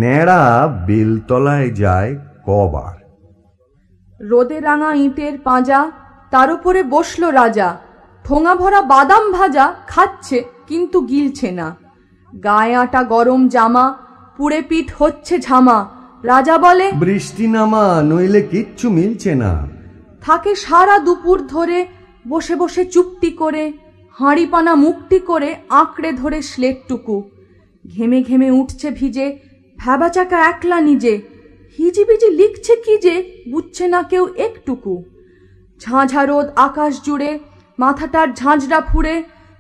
ন্যাড়া বেলতলায় যায় কবার। রোদে রাঙা ইটের পাঁজা, তার উপরে বসলো রাজা। ঠোঙা ভরা বাদাম ভাজা খাচ্ছে, কিন্তু গিলছে না। গায়ে আটা গরম জামা, পুড়ে পিঠ হচ্ছে ঝামা। রাজা বলে, বৃষ্টি নামা, নইলে কিচ্ছু মিলছে না। থাকে সারা দুপুর ধরে বসে বসে চুপটি করে, হাঁড়ি পানা মুখটি করে আঁকড়ে ধরে স্লেটটুকু। ঘেমে ঘেমে উঠছে ভিজে, ভ্যাবা চাকা একলা নিজে। হিজিবিজি লিখছে কি যে বুঝছে না কেউ একটুকু। ঝাঁঝা রোদ আকাশ জুড়ে, মাথাটার ঝাঁঝরা ফুড়ে,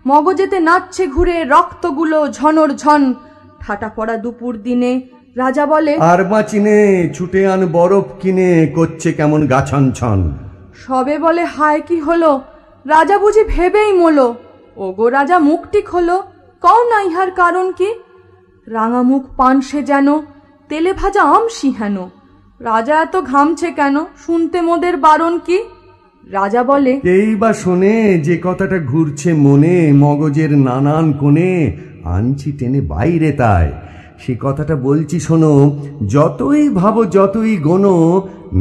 মগজেতে নাচছে ঘুরে রক্তগুলো ঝনর ঝন। ঠাটা পড়া দুপুর দিনে রাজা বলে, আর বাঁচিনে, ছুটে আন বরফ কিনে, করছে কেমন গাছন ছন। সবে বলে, হায় কি হলো? রাজা বুঝি ভেবেই মোলো। ওগো রাজা, মুখটি খোলো, কও না ইহার কারণ কি? রাঙা মুখ পানসে যেন, তেলে ভাজা আম সিহানো। রাজা এত ঘামছে কেন? শুনতে মোদের বারণ কি? রাজা বলে, এই বা শোনে যে কথাটা ঘুরছে মনে, মগজের নানান কোণে, আনছি টেনে বাইরে তাই। সে কথাটা বলছি শোনো, যতই ভাবো যতই গোনো,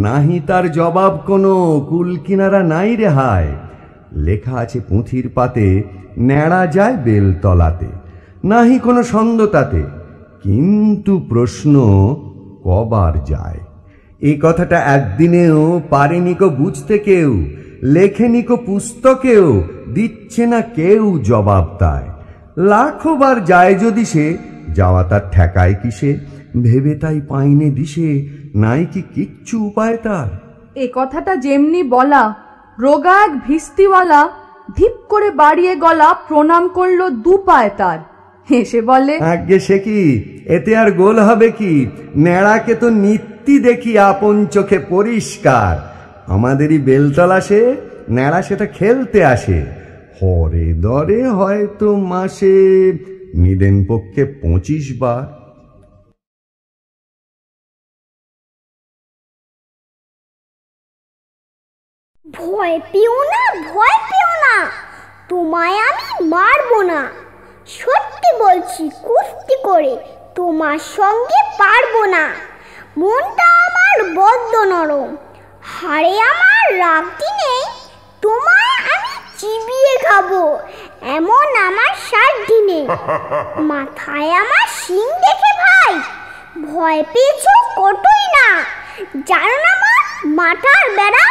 নাহি তার জবাব কোনো, কুল কিনারা নাই রেহাই। লেখা আছে পুঁথির পাতে, ন্যাড়া যায় বেলতলাতে, নাহি কোনো সন্দ তাতে, কিন্তু প্রশ্ন কবার যায়। এই কথাটা একদিনেও পারেনি কো বুঝতে কেউ, লেখেনি কো পুস্তকেও, দিচ্ছে না কেউ জবাব তাই। লাখো বার যায় যদি সে, যাওয়া তার ঠেকায় কিসে, ভেবে তাই পাইনে দিশে, নাই কি কিচ্ছু উপায় তার। এ কথাটা যেমনি বলা, রোগা এক ভিস্তিওয়ালা ধিপ করে বাড়িয়ে গলা প্রণাম করলো দু পায় তার। হেসে বলে, আজ্ঞে সে কি, এতে আর গোল হবে কি? ন্যাড়াকে তো নিত্যি দেখি আপন চোখে পরিষ্কার। আমাদেরই বেলতলা সে, ন্যাড়া সেটা খেলতে আসে। হরে দরে হয়তো মাসে নিদেন পক্ষে 25 বার। ভয় পেও না, ভয় পেও না, তোমায় আমি মারবো না। সত্যি বলছি, কুস্তি করে তোমার সঙ্গে পারবো না। মনটা আমার বড্ড নরম, হাড়ে আমার রাগটি নেই। তোমায় আমি চিবিয়ে খাবো, এমন আমার সাধ্য নেই। মাথায় আমার শিং দেখে ভাই ভয় পেয়েছ কতই না। জানো না মা, মাথার বেড়া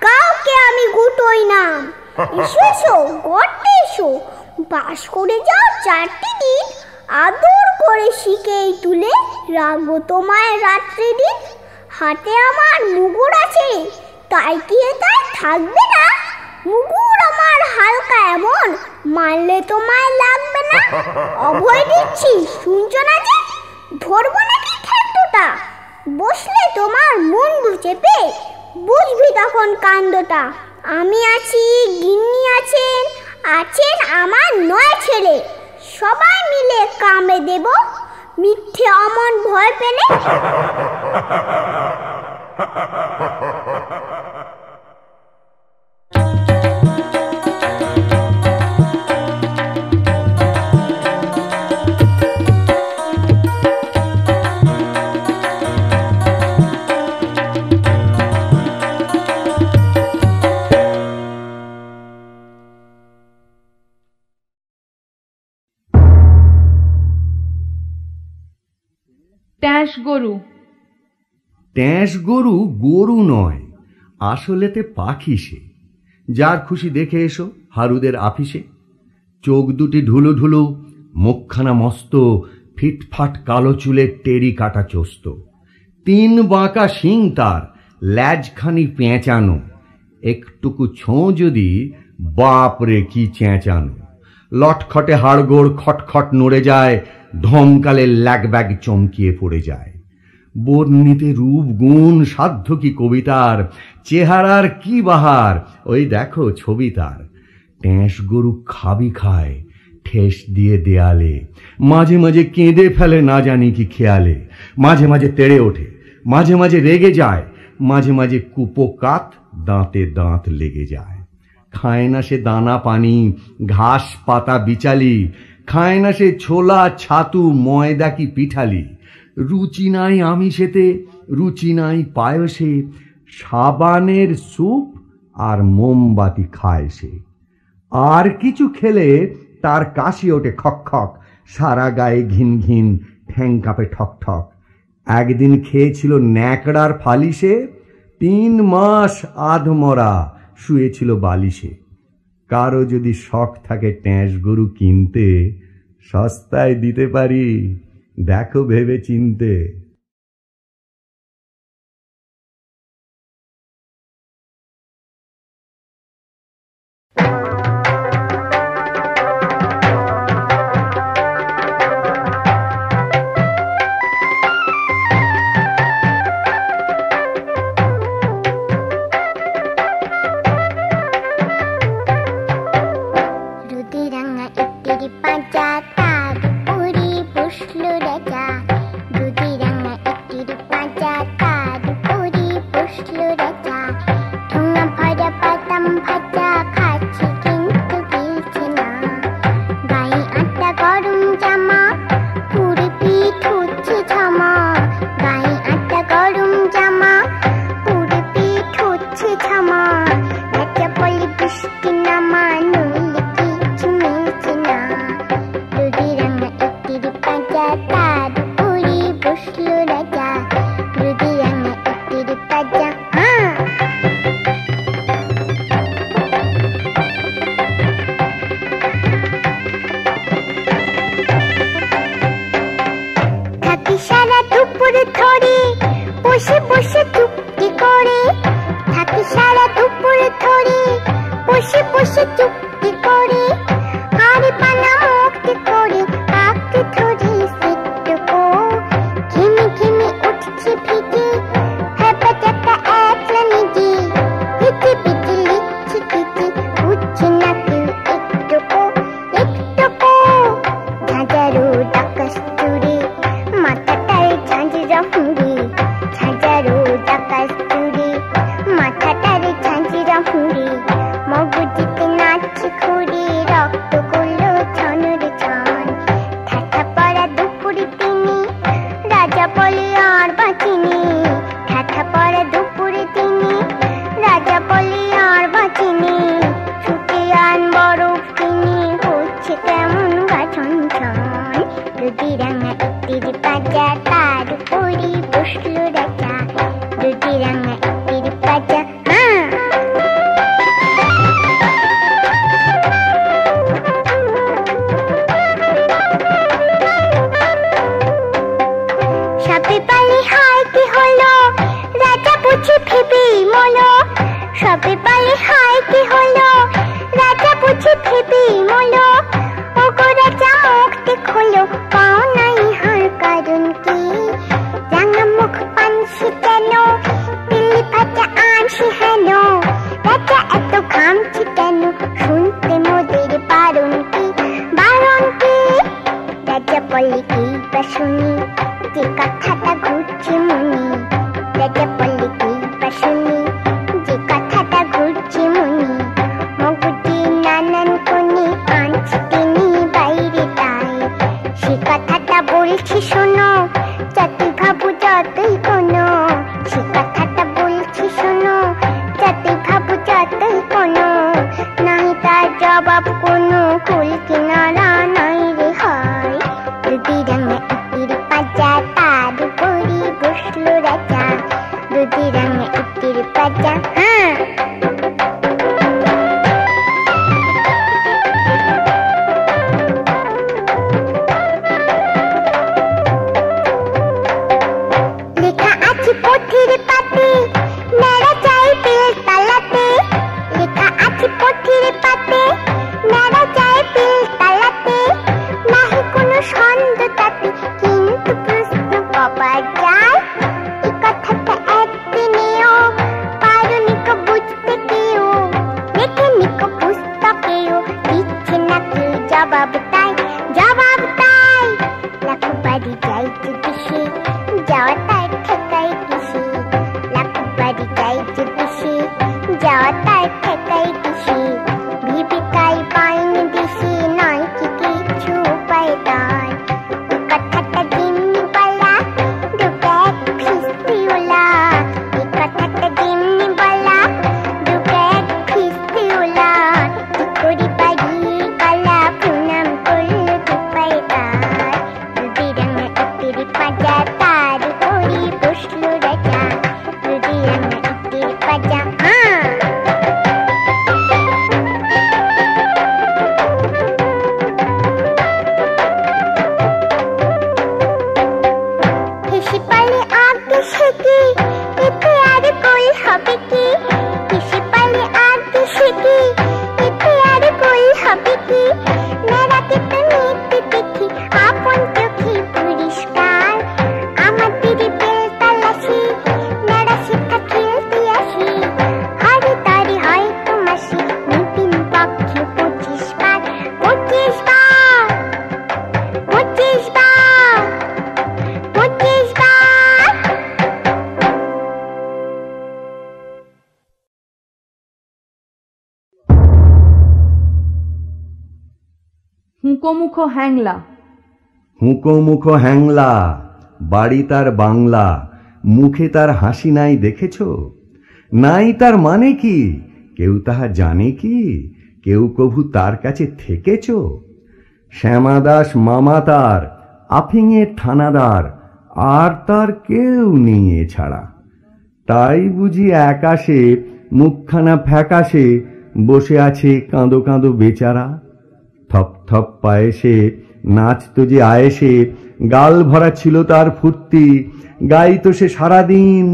কাউকে আমি গুটোই না। এসো এসো, গর্তে এসো, বাস করে যাও 4টি দিন। আদর করে শিখেই তুলে রাখবো তোমায় রাত্রি দিন। হাতে আমার মুগুর আছে, তাই কি তাই থাকবে না? মুগুর আমার হালকা এমন, মারলে তোমায় লাগবে না। অভয় দিচ্ছি, শুনছো না যে? ধরবো নাকি ঠেকটোটা? বসলে তোমার মন চেপে, বুঝবি তখন কাণ্ডটা। আমি আছি, গিন্নি আছেন, আছেন আমার 9 ছেলে। সবাই মিলে কামড়ে দেব, মিথ্যে অমন ভয় পেলে। ট্যাঁস গরু। ট্যাঁস গরু গরু নয়, আসলেতে পাখি সে। যার খুশি দেখে এসো হারুদের আফিসে। চোখ দুটি ঢুলু ঢুলু, মুখখানা মস্ত, ফিটফাট কালো চুলের টেরি কাটা চোস্ত। 3 বাঁকা শিং তার, ল্যাজখানি পেঁচানো। একটুকু ছোঁ যদি, বাপরে কি চেঁচানো। লটখটে হাড়গোড় খটখট নড়ে যায়, ধমকালে ল্যাগব্যাগ চমকিয়ে পড়ে যায়। বর্ণিতে রূপ গুণ সাধ্য কি কবিতার, চেহারার কি বাহার, ওই দেখো ছবি তার। ট্যাঁস গরু খাবি খায় ঠেস দিয়ে দেয়ালে, মাঝে মাঝে কেঁদে ফেলে না জানি কি খেয়ালে। মাঝে মাঝে তেড়ে ওঠে, মাঝে মাঝে রেগে যায়, মাঝে মাঝে কুপোকাত দাঁতে দাঁত লেগে যায়। খায় না সে দানা পানি, ঘাস পাতা বিচালি, খায় না সে ছোলা ছাতু ময়দা কি পিঠালি। রুচি নাই আমিষেতে, রুচি নাই পায়সে, সাবানের স্যুপ আর মোমবাতি খায় সে। আর কিছু খেলে তার কাশি ওঠে খক খক, সারা গায়ে ঘিন ঘিন, ঠ্যাং কাঁপে ঠক ঠক। একদিন খেয়েছিল ন্যাকড়ার ফালিশে, 3 মাস আধমরা শুয়েছিল বালিশে। কারো যদি শখ থাকে ট্যাঁস গরু কিনতে, সস্তায় দিতে পারি, দেখো ভেবে চিনতে। কথাটা দিন পালা হুঁকোমুখো হ্যাংলা। হুঁকোমুখো হ্যাংলা, বাড়ি তার বাংলা, মুখে তার হাসি নাই দেখেছ? নাই তার মানে কি কেউ তাহা জানে কি? কেউ কভু তার কাছে থেকেছ? শ্যামাদাস মামা তার, আফিংয়ের থানাদার, আর তার কেউ নেই এছাড়া। তাই বুঝি একাশে মুখখানা ফ্যাকাশে বসে আছে কাঁদো কাঁদো বেচারা। থপ থপ পায়েসে নাচতো যে আয়েসে, গাল ভরা ছিল তার ফুর্তি, গাইতো সে সারাদিন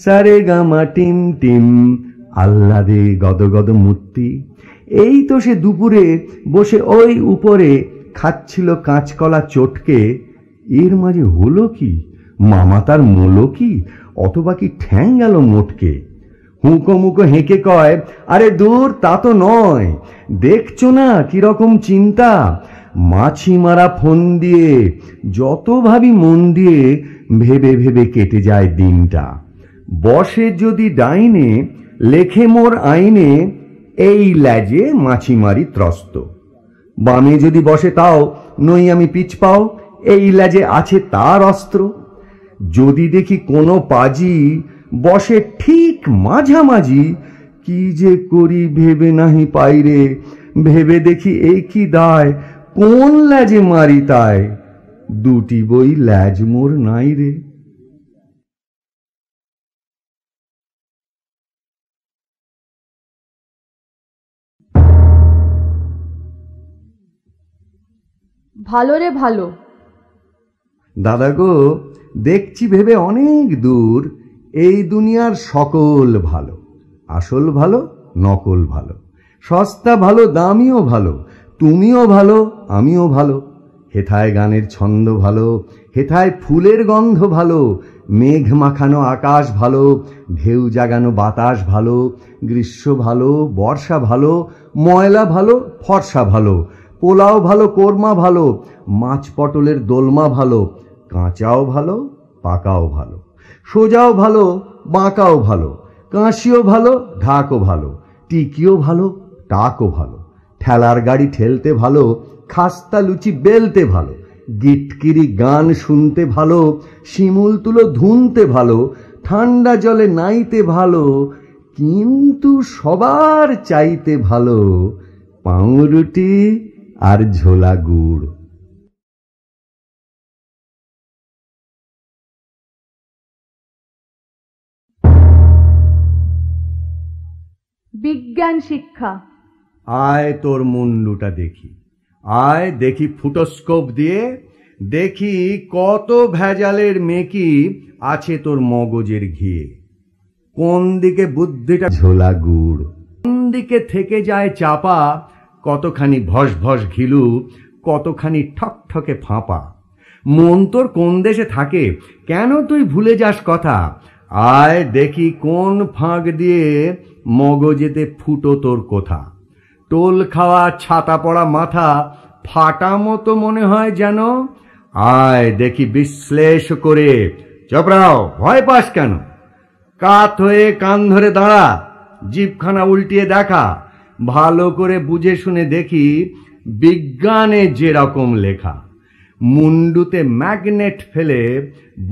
সারে গামা টিম টিম, আহ্লাদে গদগদ মূর্তি। এই তো সে দুপুরে বসে ওই উপরে খাচ্ছিল কাঁচকলা চটকে। এর মাঝে হলো কি? মামা তার মোলো কি, অথবা কি ঠ্যাং গেল মোটকে? হুঁকো মুখো হেঁকে কয়, আরে দূর তা তো নয়, দেখছো না কিরকম চিন্তা? মাছি মারা ফোন দিয়ে যত ভাবি মন দিয়ে, ভেবে ভেবে কেটে যায় দিনটা। বসে যদি ডাইনে লেখে মোর আইনে, এই ল্যাজে মাছি মারি ত্রস্ত। বামে যদি বসে তাও নই আমি পিছ পাও, এই ল্যাজে আছে তার অস্ত্র। যদি দেখি কোনো পাজি বসে ঠিক মাঝামাঝি, কি যে করি ভেবে নাহি পাইরে, ভেবে দেখি এই কি দায়, কোন ল্যাজে মারি তাই, দুটি বই ল্যাজ মোর নাই রে। ভালো রে ভালো। দাদা গো, দেখছি ভেবে অনেক দূর, এই দুনিয়ার সকল ভালো। আসল ভালো, নকল ভালো, সস্তা ভালো, দামিও ভালো, তুমিও ভালো, আমিও ভালো। হেথায় গানের ছন্দ ভালো, হেথায় ফুলের গন্ধ ভালো, মেঘ মাখানো আকাশ ভালো, ঢেউ জাগানো বাতাস ভালো, গ্রীষ্ম ভালো, বর্ষা ভালো, ময়লা ভালো, ফর্সা ভালো, পোলাও ভালো, কোরমা ভালো, মাছ পটলের দোলমা ভালো, কাঁচাও ভালো, পাকাও ভালো, সোজাও ভালো, বাঁকাও ভালো, কাঁসিও ভালো, ঢাকও ভালো, টিকিও ভালো, টাকও ভালো, ঠেলার গাড়ি ঠেলতে ভালো, খাস্তা লুচি বেলতে ভালো, গিটকিরি গান শুনতে ভালো, শিমুল তুলো ধুনতে ভালো, ঠান্ডা জলে নাইতে ভালো, কিন্তু সবার চাইতে ভালো পাউরুটি আর ঝোলা গুড়। বিজ্ঞান শিক্ষা। আয় তোর মুন্ডুটা দেখি, আয় দেখি ফুটোস্কোপ দিয়ে, দেখি কত ভেজালের মেকি আছে তোর মগজের ঘিয়ে। কোন দিকে বুদ্ধিটা ঝোলা গুড়, কোন দিকে থেকে যায় চাপা, কতখানি ভস ভস ঘিলু, কতখানি ঠকঠকে ফাঁপা। মন তোর কোন দেশে থাকে, কেন তুই ভুলে যাস কথা? আয় দেখি কোন ফাঁক দিয়ে মগজেতে ফুটো তোর কোথা। টোল খাওয়া ছাতা পড়া মাথা, ফাটা মতো মনে হয় যেন। আয় দেখি বিশ্লেষ করে, চপড়াও ভয় পাস কেন? কাত হয়ে কান ধরে দাঁড়া, জিভখানা উল্টিয়ে দেখা, ভালো করে বুঝে শুনে দেখি বিজ্ঞানে যেরকম লেখা। মুন্ডুতে ম্যাগনেট ফেলে,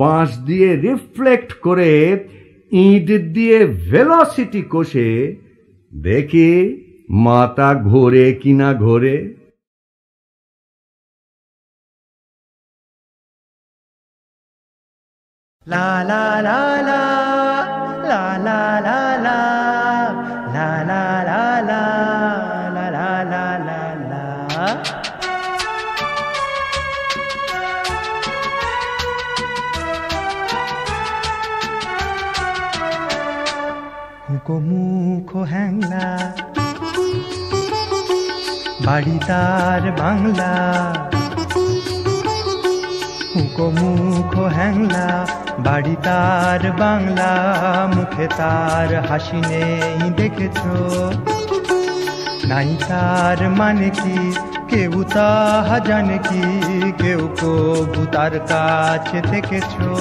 বাঁশ দিয়ে রিফ্লেক্ট করে, ইট দিয়ে ভেলোসিটি কষে দেখি মাথা ঘোরে কিনা ঘোরে। লা লা লা লা লা লা লা লা লা লা লা লা লা লা লা লা। হুঁকো মুখো হ্যাংলা, বাড়ি তার বাংলা। হুঁকো মুখো হ্যাংলা, বাড়ি তার বাংলা, মুখে তার হাসি নেই দেখেছো? নাই তার মানে কি কেউ তাহা জানে কি? কেউ কবু তার কাছে থেকেছো?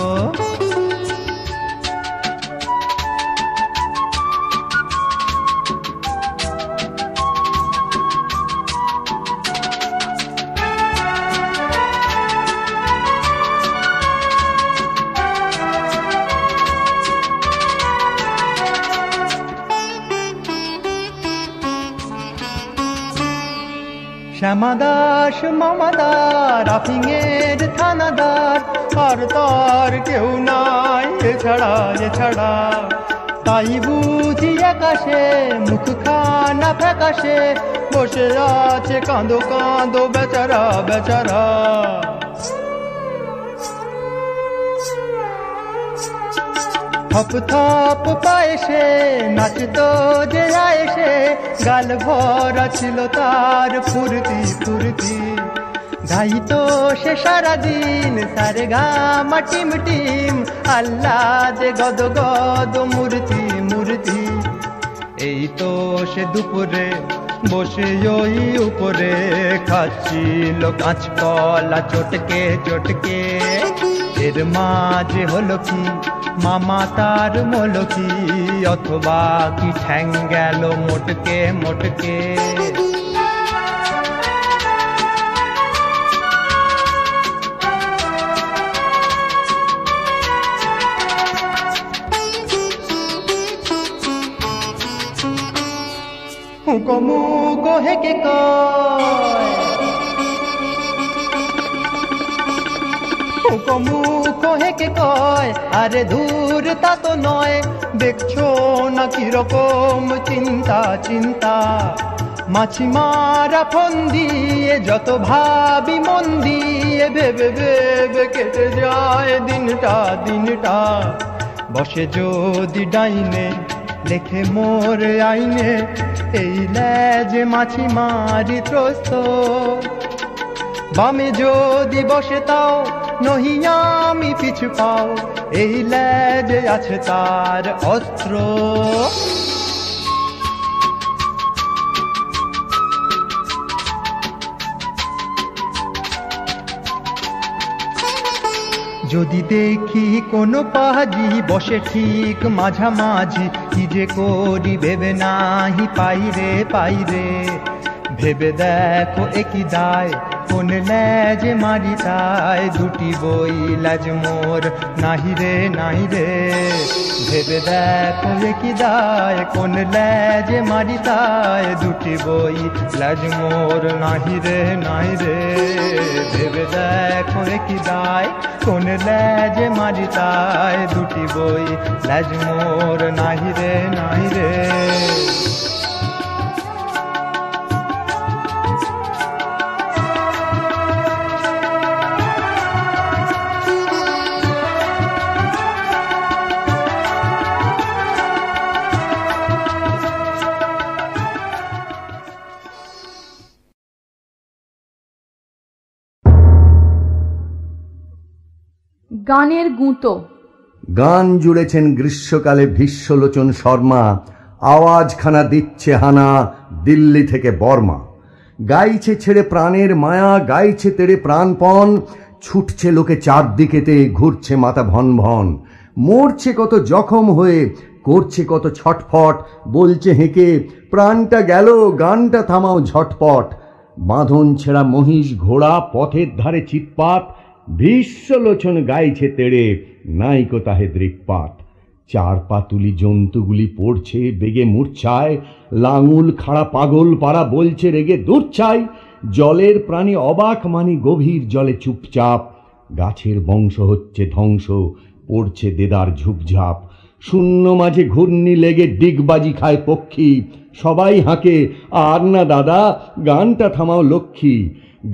শ্যামাদাস মামাদার আফিংয়ের থানাদার, আর তার কেউ নাই এছাড়া এছাড়া। তাই বুঝি আকাশে মুখখানা ফ্যাকাশে বসে আছে কাঁদো কাঁদো বেচারা বেচারা। থপ থপ পায়েসে নাচতো যে আয়েসে, গাল ভরা ছিল তার ফুর্তি ফুর্তি। গাইতো সে সারাদিন সারে গামা টিম টিম, আল্লাহ যে গদ গদ মূর্তি মূর্তি। এই তো সে দুপুরে বসে ওই উপরে খাচ্ছিল কাঁচকলা চটকে চটকে। এর মাঝে হলো কি মামা তার মলকি, অথবা কি ঠ্যাং গেল মোটকে মোটকে। হুকমু কোহে কে কয়, হুকমু কোহে কে কয়, আরে দূর তা তো নয়। দেখছো না কিরকম চিন্তা চিন্তা, মাছি মারা ফোন দিয়ে যত ভাবি মন দিয়ে, ভেবে ভেবে কেটে যায় দিনটা দিনটা। বসে যদি ডাইনে লেখে মোর আইনে, এই লেজে মাছি মারি ত্রস্ত। বামে যদি বসে তাও নহি আমি পিছু পাও, এই লেজে আছে তার অস্ত্র। যদি দেখি কোনো পাজি বসে ঠিক মাঝামাঝি, কি যে করি ভেবে নাহি পাইরে পাইরে। ভেবে দেখো একই দায় কোন লেজে মারি তাই, দুটি বই লাজ মোর নাহি রে নাহি রে। ভেবে দেখো একই দায় কোন লেজে মারি তাই, দুটি বই লাজ মোর নাহি রে নাহি রে। ভেবে দেখো একই দায় কোন লেজে মারি তাই, দুটি বই লাজ মোর নাহি রে নাহি রে। গানের গুঁতো। গান জুড়েছেন গ্রীষ্মকালে ভীষ্মলোচন শর্মা, আওয়াজখানা দিচ্ছে হানা দিল্লি থেকে বর্মা। গাইছে ছেড়ে প্রাণের মায়া, গাইছে তেড়ে প্রাণপণ, ছুটছে লোকে চারদিকেতে, ঘুরছে মাথা ভন ভন। মরছে কত জখম হয়ে, করছে কত ছটফট, বলছে হেঁকে প্রাণটা গেল গানটা থামাও ঝটপট। বাঁধন ছেঁড়া মহিষ ঘোড়া পথের ধারে চিৎপাত, ভীষ্মলোচন গাইছে তেড়ে নাইকো তাহে দৃকপাত। চার পাতুলি জন্তুগুলি পড়ছে বেগে মূর্ছায়, লাঙুল খাড়া পাগল পাড়া বলছে রেগে দূর চাই। জলের প্রাণী অবাক মানি গভীর জলে চুপচাপ, গাছের বংশ হচ্ছে ধ্বংস পড়ছে দেদার ঝুপঝাপ। শূন্য মাঝে ঘূর্ণি লেগে ডিগবাজি খায় পক্ষী, সবাই হাঁকে আর না দাদা গানটা থামাও লক্ষ্মী।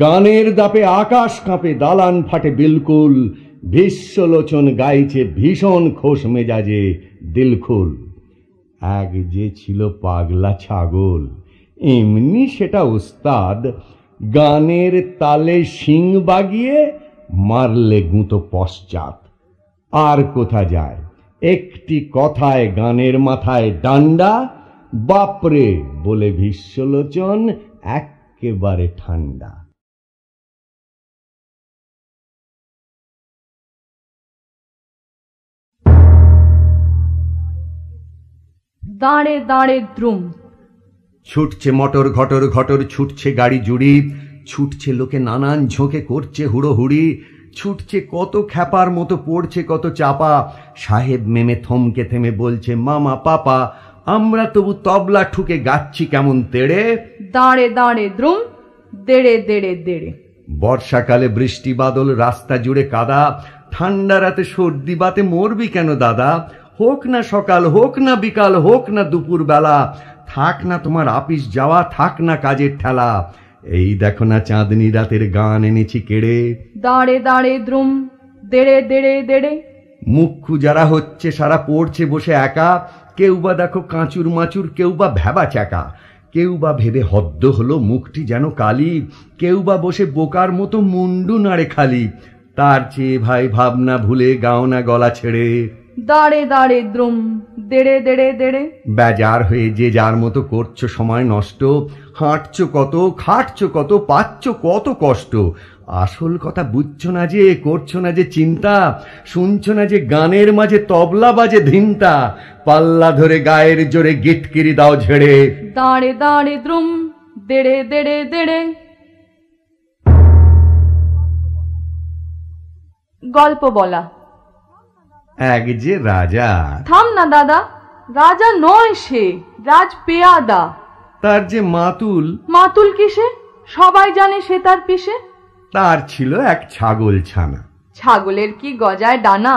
গানের দাপে আকাশ কাঁপে দালান ফাটে বিলকুল, ভীষ্মলোচন গাইছে ভীষণ খোশ মেজাজে দিলখুল। এক যে ছিল পাগলা ছাগল, এমনি সেটা উস্তাদ, গানের তালে শিং বাগিয়ে মারলে গুঁতো পশ্চাৎ। আর কোথা যায় একটি কথায় গানের মাথায় ডান্ডা, বাপরে বলে ভীষ্মলোচন একেবারে ঠান্ডা। দাঁড়ে দাঁড়ে দ্রুম। ছুটছে মটর ঘটর ঘটর, ছুটছে গাড়ি জুড়ি, ছুটছে লোকে নানান ঝোঁকে করছে হুড়োহুড়ি। ছুটছে কত খ্যাপার মতো, পড়ছে কত চাপা, সাহেব মেমে থমকে থেমে বলছে মামা পাপা, আমরা তবু তবলা ঠুকে গাচ্ছি কেমন তেড়ে। দাঁড়ে দাঁড়ে দ্রুম। দেড়ে দেড়ে দেড়ে। বর্ষাকালে বৃষ্টি বাদল, রাস্তা জুড়ে কাদা, ঠান্ডা রাতে সর্দি বাতে মরবি কেন দাদা? হোক না সকাল, হোক না বিকাল, হোক না দুপুর বেলা, থাক না তোমার আপিস যাওয়া, থাক না কাজের ঠেলা। এই দেখো না চাঁদনি রাতের গান এনেছি কেড়ে, দাঁড়ে দাঁড়ে দ্রুম, দেড়ে দেড়ে দেড়ে। মুখ্যু যারা হচ্ছে সারা পড়ছে বসে একা, কেউ বা দেখো কাঁচুর মাচুর, কেউ বা ভেবা চাকা, কেউ বা ভেবে হদ্দ হলো মুখটি যেন কালি, কেউ বা বসে বোকার মতো মুন্ডু নাড়ে খালি। তার চেয়ে ভাই ভাবনা ভুলে গাও না গলা ছেড়ে, দাঁড়ে দাঁড়ে দ্রুম, দেড়ে দেড়ে দেড়ে। বেজার হয়ে যে যার মতো করছো সময় নষ্ট, হাঁটছো কত, খাটছো কত, পাচ্ছ কত কষ্ট। আসল কথা বুঝছো না যে, করছো না যে চিন্তা, শুনছো না যে গানের মাঝে তবলা বাজে ধিনতা। পাল্লা ধরে গায়ের জোরে গিটকিরি দাও ঝেড়ে, দাঁড়ে দাঁড়ে দ্রুম, দেড়ে দেড়ে দেড়ে। গল্প বলা। এক যে রাজা। থাম না দাদা, রাজা নয় সে, রাজ পেয়াদা। তার যে মাতুল। মাতুল কিসে? সবাই জানে সে তার পিসে। তার ছিল এক ছাগল ছানা। ছাগলের কি গজায় ডানা?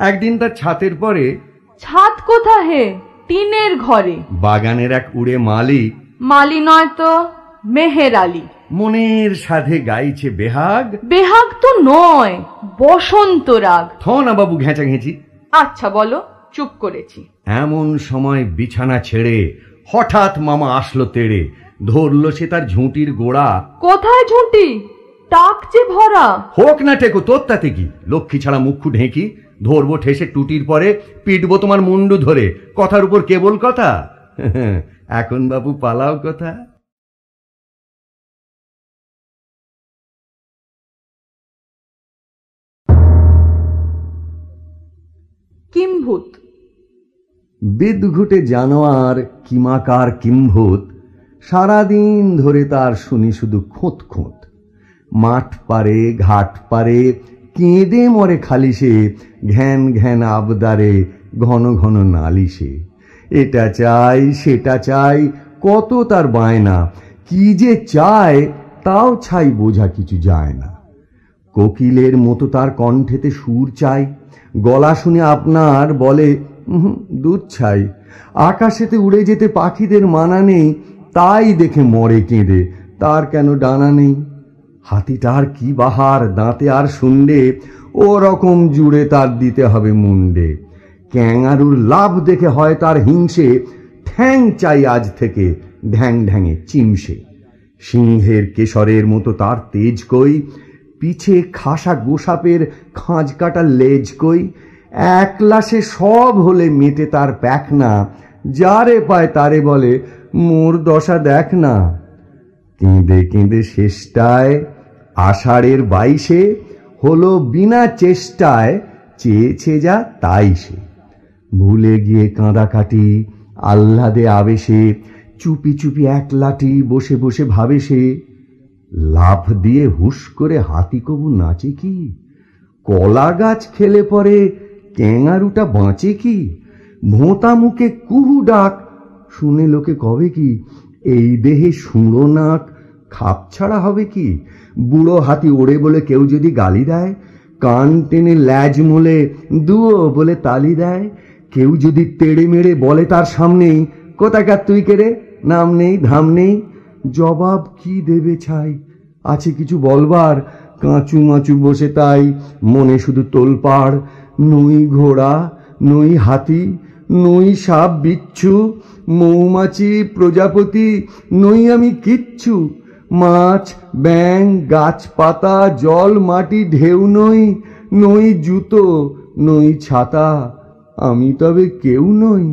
একদিন তার ছাতের পরে। ছাদ কোথা হে? টিনের ঘরে। বাগানের এক উড়ে মালি। মালি নয় তো মেহের আলী। মনের সাধে গাইছে বেহাগ। বেহাগ তো নয়, বসন্ত রাগ। থ না বাবু ঘেঁচা ঘেঁচি। আচ্ছা বলো, চুপ করেছি। এমন সময় বিছানা ছেড়ে হঠাৎ মামা আসলো তেড়ে, ধরলো সে তার ঝুঁটির গোড়া। কোথায় ঝুঁটি? টাকছে ভরা। হোক না টেকো, তোর তাতে কি? লক্ষ্মী ছাড়া মুখ্যু ঢেঁকি, ধরবো ঠেসে টুটির পরে, পিটবো তোমার মুন্ডু ধরে। কথার উপর কেবল কথা। এখন বাবু পালাও কথা। কিম্ভূত। বিদঘুটে জানোয়ার কিমাকার কিম্ভূত, সারাদিন ধরে তার শুনি শুধু খোঁত খোঁত। মাঠ পারে ঘাট পারে কেঁদে মরে খালি সে, ঘ্যান ঘ্যান আবদারে ঘন ঘন নালিশে। এটা চাই সেটা চাই, কত তার বায়না, কি যে চায় তাও ছাই বোঝা কিছু যায় না। কোকিলের মতো তার কণ্ঠেতে সুর চাই, গলা শুনে আপনার বলে দুধ ছাই। আকাশেতে উড়ে যেতে পাখিদের মানা নেই, তাই দেখে মরে কেঁদে, তার কেন ডানা নেই। হাতিটার কি বাহার, দাঁতে আর শুন্ডে, ও রকম জুড়ে তার দিতে হবে মুন্ডে। ক্যাঙারুর লাভ দেখে হয় তার হিংসে, ঠ্যাং চাই আজ থেকে ঢ্যাং ঢ্যাঙে চিমসে। সিংহের কেশরের মতো তার তেজ কই, পিছে খাসা গোসাপের খাঁজ কাটা লেজ কই। একলা সে সব হলে মেটে তার প্যাখনা, যারে পায় তারে বলে মোর দশা দেখ না। কেঁদে কেঁদে শেষটায় আষাঢ়ের 22-এ হলো বিনা চেষ্টায়, চেয়েছে যা তাই সে। ভুলে গিয়ে কাঁদাকাটি আহ্লাদে আবেশে, চুপি চুপি একলাটি বসে বসে ভাবে সে। লাফ দিয়ে হুস করে হাতি কবু নাচে কি? কলা গাছ খেলে পরে ক্যাঙারুটা বাঁচে কি? ভোঁতা মুখে কুহু ডাক শুনে লোকে কবে কি? এই দেহে সুঁড়ো নাক খাপ ছাড়া হবে কি? বুড়ো হাতি ওড়ে বলে কেউ যদি গালি দেয়, কান টেনে ল্যাজ মোলে দুয়ো বলে তালি দেয়। কেউ যদি তেড়ে মেড়ে বলে তার সামনেই, কোথাকার তুই কেড়ে, নাম নেই ধাম নেই, জবাব কি দেবে ছাই? আছে কিছু বলবার, কাঁচু মাচু বসে তাই মনে শুধু তোলপাড়। নই ঘোড়া, নই হাতি, নই সাপ বিচ্ছু, মৌমাছি প্রজাপতি, নই আমি কিচ্ছু। মাছ ব্যাং গাছপাতা জল মাটি ঢেউ নই, নই জুতো নই ছাতা, আমি তবে কেউ নই।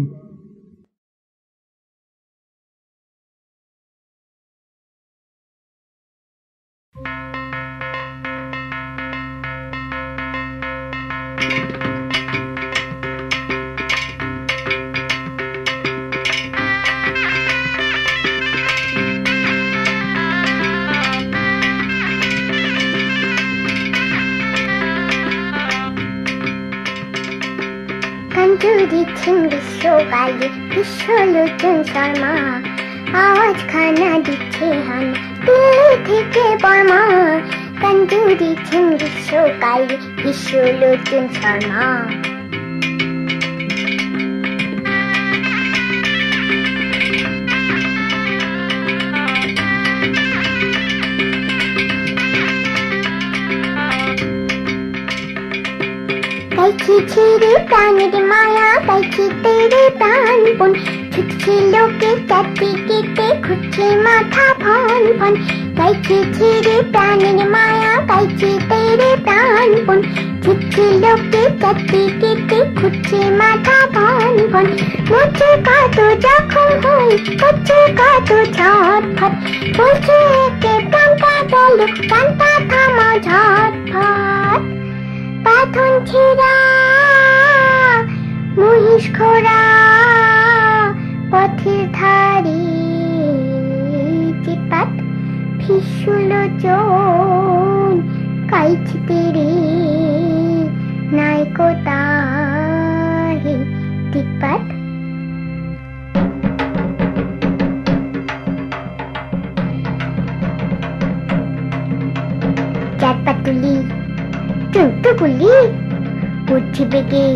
দিচ্ছেন বিশ্বকালে বিশ্বলোচন শর্মা, আওয়াজ খানা দিচ্ছে হানা থেকে বর্মা কান্দুরি গ্রীষ্মকাল বিশ্বলোচন শর্মা। গাইছি ছেড়ে প্রাণের মায়া, গাইছি তেরে প্রাণপণ, ছুটছে লোকে চারটি কেটে খুঁজছে মাথা ভন ভন। গাইছি ছেড়ে প্রাণের মায়া, গাইছি তেরে প্রাণপণ, ছুটছে লোকে চারটি কেটে খুঁজছে মাথা ভন ভন। মুছে কত জখম হই, করছে কত ঝটফট, বলছে একে প্রাণটা গেল, প্রাণটা থামা ঝটফট। পাথন ছেড়া মহিষ খোরা পথের ধারে চিৎপাত, ভীষলোচন কাইছি তেরে নায়কো তাহে চিৎপাত। চার পাতুলি টুকটুকুলি বুদ্ধি বেগে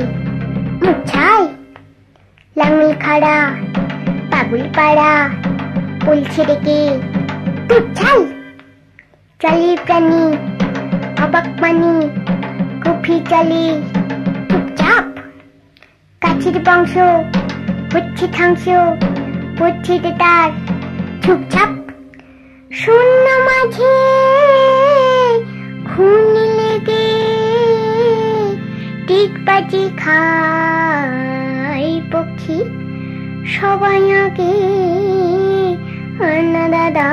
মুছাই, লাঙল খাড়া পাগল পাড়া বলছে রেগে তুচ্ছাই। চলে প্রাণী অবাক মানি গভীর চলে চুপচাপ, কাছের বংশ হচ্ছে ধ্বংস বুদ্ধি তার চুপচাপ। শূন্য মাঝে খুনি লেগে টিকবাজি খাই পক্ষী, সবাই আগে আনা দাদা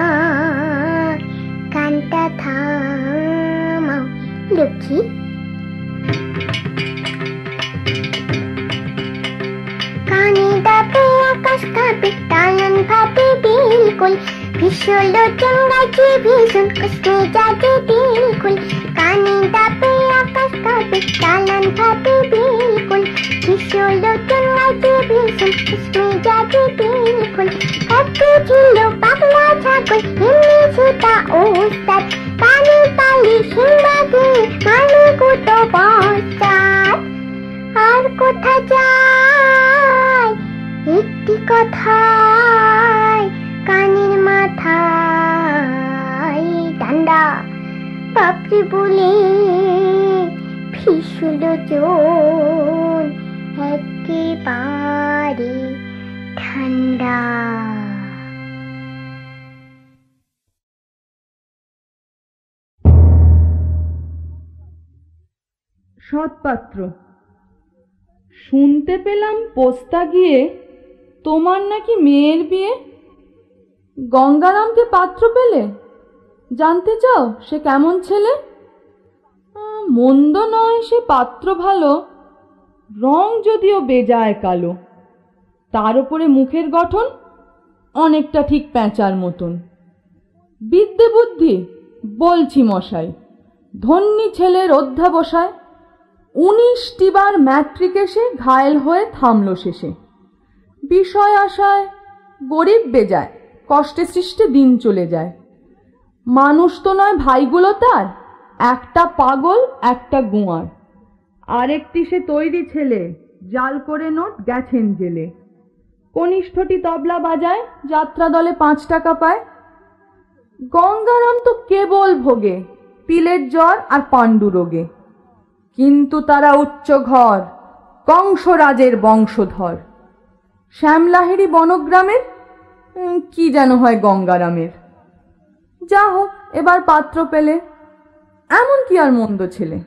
কানটা থামাও লক্ষ্মী। কানে দাবে আকাশ কাঁপে তালন ভাবে বিলকুল, ভীষলোচন গাইছে ভীষণ কষ্টে যাবে বিলকুল। কানে দাবে আকাশ কাঁপে তালন ভাবে বিলকুল, ভীষলোচন গাইছে ভীষণ কষ্টে যাবে বিলকুল। কাঁপতে ছিল পাগলা ছাগল হিন্দি সেটা ওস্তাদ, পালি পালি সিংবাগে মানে গুতো বস্তাদ। আর কোথা যায় একটি কথায় কানের মাথায় ডান্ডা, বাপরে বলে ভীষলোচন একেবারে ঠান্ডা। সৎপাত্র। শুনতে পেলাম পোস্তা গিয়ে তোমার নাকি মেয়ের বিয়ে। গঙ্গারামকে পাত্র পেলে? জানতে চাও সে কেমন ছেলে? মন্দ নয় সে পাত্র ভালো, রং যদিও বেজায় কালো, তার উপরে মুখের গঠন অনেকটা ঠিক প্যাঁচার মতন। বিদ্যে বুদ্ধি বলছি মশাই, ধন্যী ছেলের অধ্যাবসায়। 19টি বার ম্যাট্রিক এসে ঘায়েল হয়ে থামল শেষে। বিষয় আশায় গরিব বেজায়, কষ্টে সৃষ্টে দিন চলে যায়। মানুষ তো নয় ভাইগুলো তার, একটা পাগল একটা গুঁয়ার। আরেকটি সে তৈরি ছেলে, জাল করে নোট গেছেন জেলে। কনিষ্ঠটি তবলা বাজায়, যাত্রা দলে 5 টাকা পায়। গঙ্গারাম তো কেবল ভোগে পিলের জ্বর আর পাণ্ডু রোগে, কিন্তু তারা উচ্চ ঘর, কংসরাজের বংশধর। শ্যামলাহেরি বনগ্রামের, কি যেন হয় গঙ্গারামের। যা হোক, এবার পাত্র পেলে, এমন কি আর মন্দ ছেলে।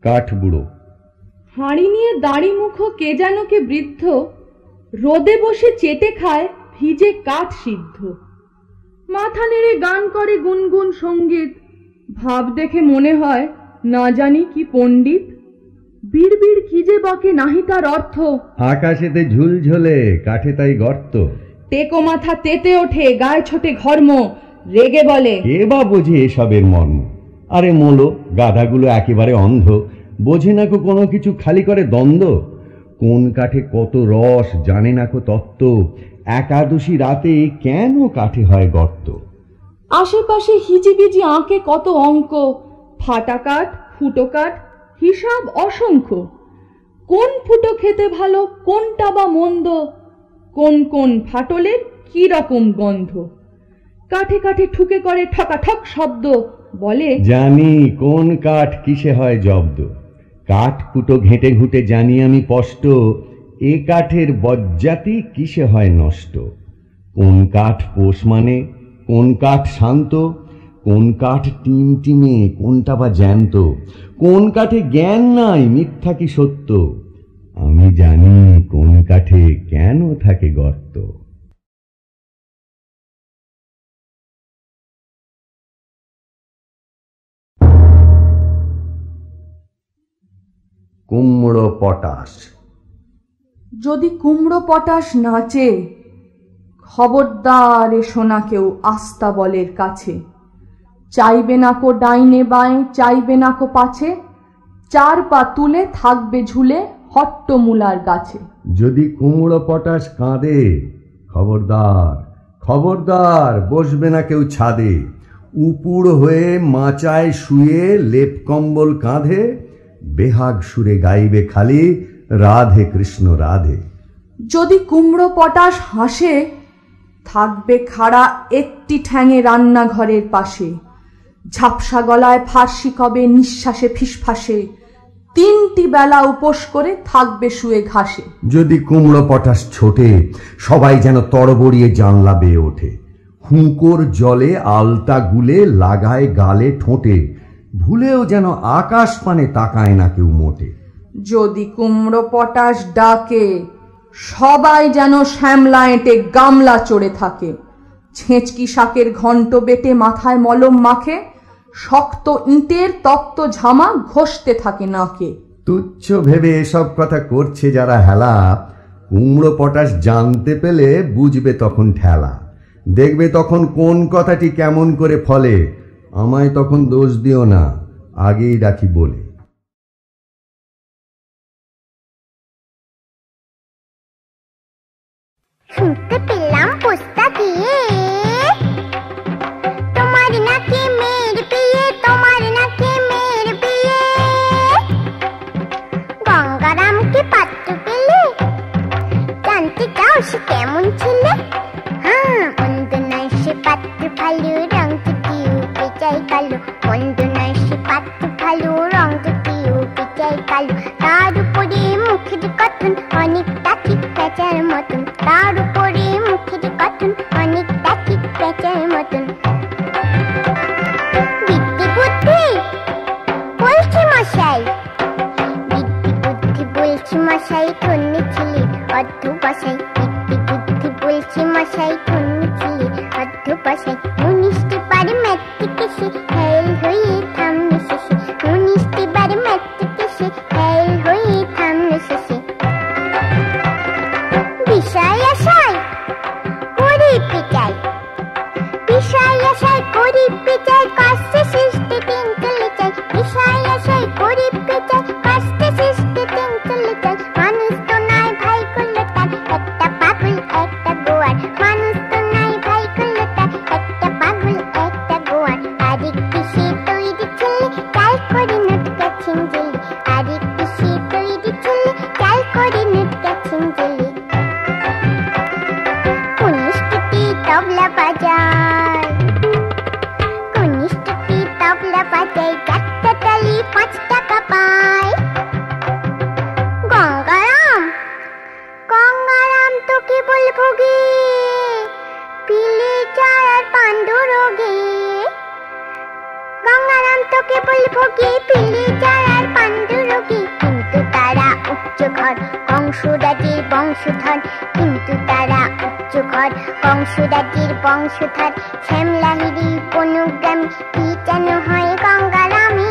কাঠবুড়ো। হাঁড়ি নিয়ে দাড়ি মুখো কে যেন কে বৃদ্ধ, রোদে বসে চেটে খায় ভিজে কাঠ সিদ্ধ। মাথা নেড়ে গান করে গুনগুন সঙ্গীত, ভাব দেখে মনে হয় না জানি কি পণ্ডিত। বিড়বিড় কি যে বকে নাহি তার অর্থ, আকাশেতে ঝুলঝলে কাঠে তাই গর্ত। টেকো মাথা তেতে ওঠে গায়ে ছোটে ঘর্ম, রেগে বলে কে বা বোঝে এসবের মর্ম। আরে মোলো, গাধাগুলো একেবারে অন্ধ, বোঝে না কো কোনো কিছু, খালি করে দ্বন্দ্ব। কোন কাঠে কত রস জানে না কো তত্ত্ব, একাদশী রাতে কেন কাঠে হয় গর্ত। আশেপাশে হিজিবিজি আঁকে কত অঙ্ক, ফাটা কাঠ, ফুটো কাঠ, হিসাব অসংখ্য। কোন ফুটো খেতে ভালো, কোনটা বা মন্দ, কোন কোন ফাটলের কি রকম গন্ধ। কাঠে কাঠে ঠুকে করে ঠকাঠক শব্দ, বলে জানি কোন কাঠ কিসে হয় জব্দ। কাঠ কুটো ঘেঁটে ঘুঁটে জানি আমি স্পষ্ট, এ কাঠের বজ্জাতি কিসে হয় নষ্ট। কোন কাঠ পোষ মানে, কোন কাঠ শান্ত, কোন কাঠ টিমটিমে, কোনটা বা জ্যান্ত। কোন কাঠে জ্ঞান নাই, মিথ্যা কি সত্য, আমি জানি কোন কাঠে কেন থাকে গর্ত। কুমড়ো পটাশ। যদি কুমড়ো পটাশ নাচে, খবরদার এসো না কেউ আস্তাবলের কাছে। চাইবে না কো ডাইনে বাঁয়ে, চাইবে না কো পাছে, 4 পা তুলে থাকবে ঝুলে হট্টমূলার গাছে। যদি কুমড়ো পটাশ কাঁদে, খবরদার খবরদার, বসবে না কেউ ছাদে। উপুড় হয়ে মাচায় শুয়ে লেপ কম্বল কাঁধে, বেহাগ সুরে গাইবে খালি রাধে কৃষ্ণ রাধে। যদি কুমড়ো পটাশ হাসে, থাকবে খাড়া একটি ঠ্যাঙে রান্নাঘরের পাশে। ঝাপসা গলায় ফার্সি কবে নিঃশ্বাসে ফিসফাসে, 3টি বেলা উপোস করে থাকবে শুয়ে ঘাসে। যদি কুমড়ো পটাশ ছোটে, সবাই যেন তড়বড়িয়ে জানলা বেয়ে ওঠে। হুঁকোর জলে আলতা গুলে লাগায় গালে ঠোঁটে, ভুলেও যেন আকাশ পানে তাকায় না কেউ মোটে। যদি কুমড়ো পটাশ ডাকে, সবাই যেন শ্যামলা এঁটে গামলা চড়ে থাকে। ছেঁচকি শাকের ঘন্ট বেটে মাথায় মলম মাখে, শক্ত ইঁটের তপ্ত ঝামা ঘষতে থাকে নাকে। তুচ্ছ ভেবে এসব কথা করছে যারা হেলা, কুমড়ো পটাশ জানতে পেলে বুঝবে তখন ঠেলা। দেখবে তখন কোন কথাটি কেমন করে ফলে, আমায় তখন দোষ দিও না, আগেই রাখি বলে। শুনতে পেলাম পোস্তা দিয়ে, তোমার নাকি মেয়ের বিয়ে, তোমার নাকি মেয়ের বিয়ে। গঙ্গারামকে পাত্র পেলে, জানতে চাও সে কেমন ছেলে? হ্যাঁ, মন্দ নয় সে পাত্র ভালো, রং দিয়েও বেচাই কালো। মন্দ নয় সে পাত্র ভালো, রং দিয়েও বেচাই কালো। তার উপরে মুখের গঠন অনেকটা ঠিক প্যাঁচার মতন, তার উপরে মুখের গঠন অনেকটা ঠিক প্যাঁচার মতন। বিদ্যে বুদ্ধি বলছি মশাই, বিদ্যে বুদ্ধি বলছি মশাই, ধন্য ছেলে অর্ধ বসাই। বিদ্যে বুদ্ধি বলছি মশাই, ধন্য ছেলে অর্ধ বসাই। 19টি বারে ম্যাট্রিকে সে ফেল হয়ে থামলো শেষে, 19টি বারে ম্যাট্রিকে সে ফেল হয়ে থামলো শেষে। বিষয় আশায় করি পেঁচাই, বিষয় আশায় করি পেঁচাই, কষ্টে সৃষ্টি দিন চলে যায়। বিষয় আশায় করি পেঁচাই, কষ্টে সৃষ্টি দিন চলে যায়। মানুষ তো নাই ভাই করলো তার, একটা পাগল একটা গোয়ার। মানুষ তো নাই ভাই করলো তার, একটা পাগল একটা গোয়ার। আরেকটি সে তৈরি ছেলে, চাল করে নুটকা ছিঞ্জেলি। আরেকটি সে তৈরি ছেলে, চাল করে নুটকা ছিঞ্জেলি। কনিষ্ঠটি তবলা বাজায়, কনিষ্ঠটি তবলা বাজায়, 4টা তালি 5 টাকা পায়। গঙ্গারাম গঙ্গারাম তোকে বলবো গে, পিলে চার আর পাণ্ডু রোগে। গঙ্গারাম তোকে বলবো গে, পিলে চার আর পাণ্ডু রোগে। কিন্তু তারা উচ্চ ঘর, কংসরাজের বংশধর। কিন্তু তারা উচ্চ ঘর, কংসরাজের বংশধর। শ্যামলাহিরি বনগ্রামে কি যেন হয় গঙ্গারামে।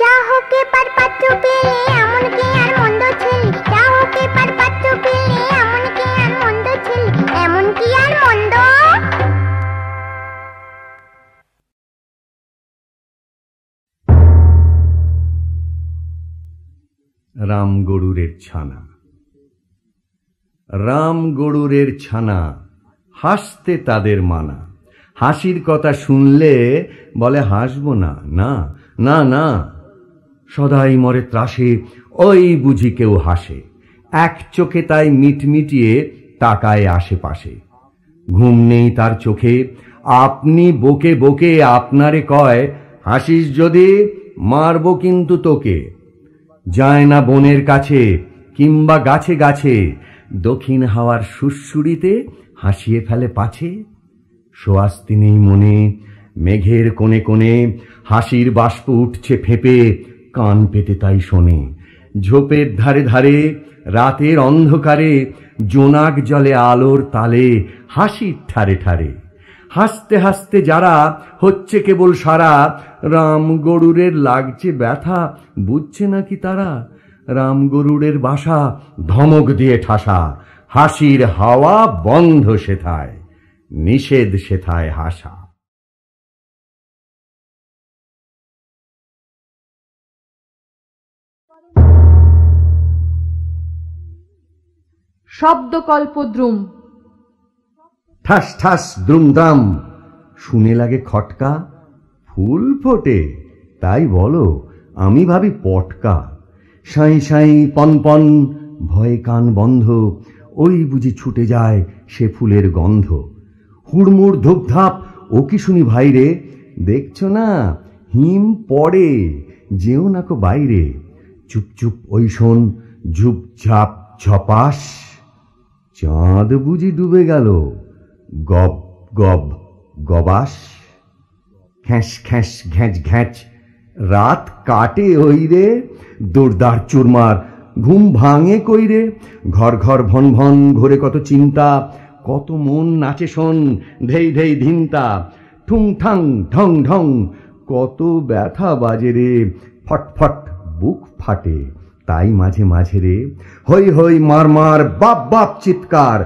যা হোক এবার পাত্র পেলে, এমন কে আর মন্দ ছেলে। যা হোক এবার পাত্র পেলে, এমন কে আর মন্দ ছেলে। এমন কি আর মন্দ? রাম গরুরের ছানা। রাম গরুরের ছানা, হাসতে তাদের মানা। হাসির কথা শুনলে বলে হাসব না, না না না। সদাই মরে ত্রাসে, ওই বুঝি কেউ হাসে। এক চোখে তাই মিটমিটিয়ে তাকায় আশেপাশে। ঘুম নেই তার চোখে, আপনি বকে বকে আপনারে কয়, হাসিস যদি মারব কিন্তু তোকে। যায় না বনের কাছে কিংবা গাছে গাছে, দক্ষিণ হাওয়ার সুরসুরিতে হাসিয়ে ফেলে পাছে। সোয়াস্তি নেই মনে, মেঘের কোণে কোণে হাসির বাষ্প উঠছে ফেঁপে, কান পেতে তাই শোনে। ঝোপের ধারে ধারে রাতের অন্ধকারে, জোনাক জলে আলোর তালে হাসির ঠারে ঠারে। হাসতে হাসতে যারা হচ্ছে কেবল সারা, রাম গরুরের লাগছে ব্যথা, বুঝছে নাকি তারা? রাম গরুরের বাসা ধমক দিয়ে ঠাসা, হাসির হাওয়া বন্ধ সেথায়, নিষেধ সেথায় হাসা। শব্দকল্পদ্রুম। ঠাস ঠাস দ্রুমদাম, শুনে লাগে খটকা। ফুল ফোটে তাই বলো, আমি ভাবি পটকা। সাঁই সাঁই পনপন, ভয়ে কান বন্ধ, ওই বুঝি ছুটে যায় সে ফুলের গন্ধ। হুড়মুড় ধূপধাপ, ও কি শুনি ভাইরে, দেখছো না হিম পড়ে, যেও নাকো বাইরে। চুপ চুপ ওই শোন, ঝুপঝাপ ঝপাস, চাঁদ বুঝি ডুবে গেল, গব গব গবাস। খ্যাঁস খ্যাঁস ঘ্যাঁচ ঘ্যাঁচ, রাত কাটে ওই রে, দোরদার চুরমার, ঘুম ভাঙে কই রে। ঘর ঘর ভন ভন ঘোরে কত চিন্তা, কত মন নাচে শোন ধেই ধেই ধিনতা। ঠুং ঠাং ঢং ঢং, কত ব্যথা বাজে রে, ফট ফট বুক ফাটে। তাই মাঝে মাঝে রে হই হই মার মার, বাপ বাপ চিৎকার।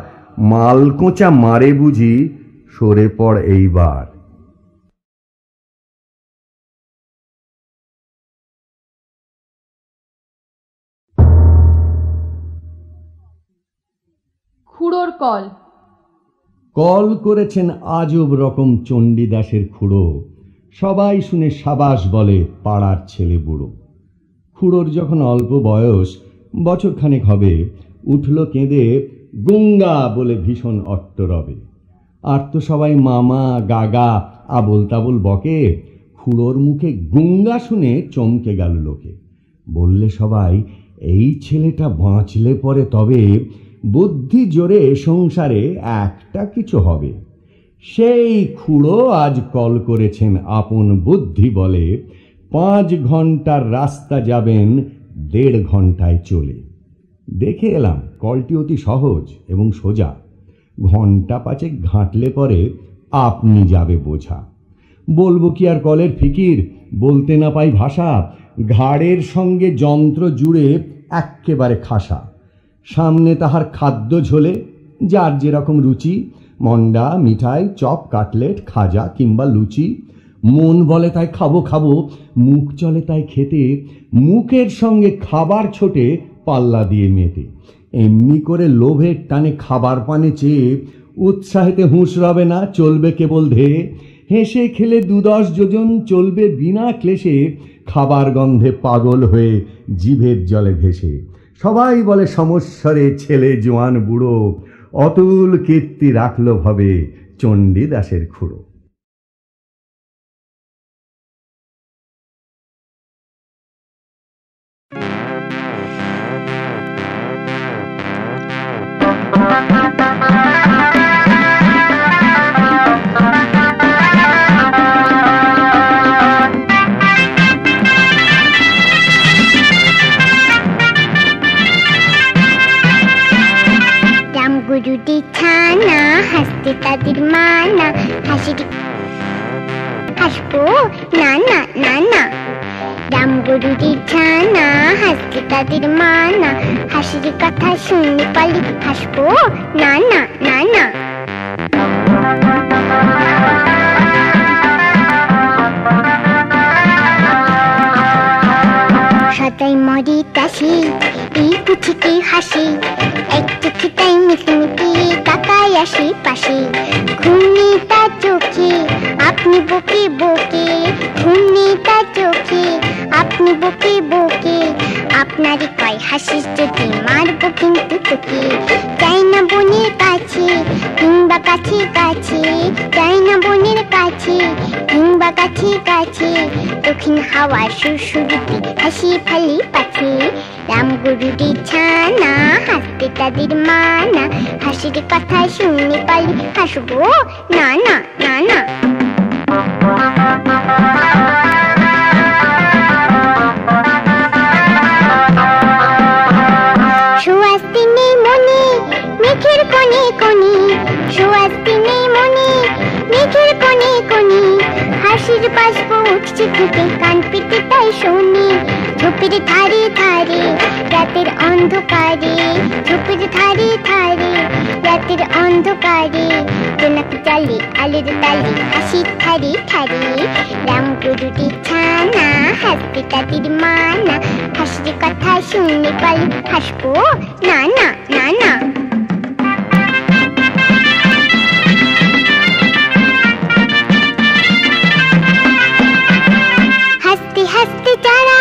মাল কোঁচা মারে বুঝি, সরে পড় এইবার। খুড়োর কল। কল করেছেন আজব রকম চণ্ডীদাসের খুড়ো, সবাই শুনে সাবাস বলে পাড়ার ছেলে বুড়ো। খুড়োর যখন অল্প বয়স, বছরখানেক হবে, উঠল কেঁদে গুঙ্গা বলে ভীষণ অট্টরবে। আর তো সবাই মামা গাগা আবোল তাবোল বকে। খুড়োর মুখে গুঙ্গা শুনে চমকে গেল লোকে। বললে সবাই, এই ছেলেটা বাঁচলে পরে তবে বুদ্ধি জোরে সংসারে একটা কিছু হবে। সেই খুড়ো আজ কল করেছেন আপন বুদ্ধি বলে, 5 ঘন্টার রাস্তা যাবেন 1.5 ঘন্টায় চলে। দেখে এলাম কলটি অতি সহজ এবং সোজা, ঘন্টা 5 ঘাঁটলে পরে আপনি যাবে বোঝা। বলবো কি আর কলের ফিকির, বলতে না পাই ভাষা। ঘাড়ের সঙ্গে যন্ত্র জুড়ে এক্কেবারে খাসা। সামনে তাহার খাদ্য ঝোলে, যার যেরকম রুচি, মন্ডা মিঠাই চপ কাটলেট খাজা কিংবা লুচি। মন বলে তাই খাবো খাবো, মুখ চলে তাই খেতে। মুখের সঙ্গে খাবার ছোটে পাল্লা দিয়ে মেটে। এমনি করে লোভের টানে খাবার পানে চেয়ে উৎসাহেতে হুঁশ রবে না, চলবে কেবল ধেয়ে। হেসে খেলে 2-10 যোজন চলবে বিনা ক্লেশে, খাবার গন্ধে পাগল হয়ে জিভের জলে ভেসে। সবাই বলে সমস্বরে ছেলে জোয়ান বুড়ো, অতুল কীর্তি রাখল ভবে চণ্ডীদাসের খুড়ো। গুরুটি ছানা, হাসতে তাদের মানা, হাসির হাসবো না না না না। রাম গরুটি ছানা, হাসতে তাদের মানা, হাসির কথা শুনলে পালি হাসবো না না না না। সদাই মরি আসে, এই কুচিতে হাসে, এক চোখে তাই মিটমিটি তাকায় আসে পাশে। ঘূর্ণি তার চোখে আপনি বকে বকে, ঘূর্ণি তার চোখে আপনি বকে বকে, আপনারই কয় হাসিস যদি মারবো কিন্তু তোকে। চাই না বোনের কাছে কিংবা কাছে কাছে, চাই না বোনের কাছে কিংবা কাছে কাছে, দক্ষিণ হাওয়ার সুরসুরিতে হাসি ফালি পাছে। রামগুরুরি ছানা হাসতে তাদের মানা, হাসির কথা শুনে পালি হাসবো না না না না। সুয়াস্তি নেই মনে মেঘের কোণে কোণে, সুয়াস্তি নেই মনে মেঘের কোণে কোণে, হাসির বাষ্প উঠছে ফুটে কান পিটে তাই শুনি। ঝোপের ধারে ধারে রাতের অন্ধকারে, ঝোপের ধারে ধারে রাতের অন্ধকারে, জোনাক জালে আলোর তালে হাসির ধারে ধারে। রামগুরুরি ছানা হাসতে তাদের মানা, হাসির কথা শুনে পালি হাসবো না না না না। হাসতে হাসতে যারা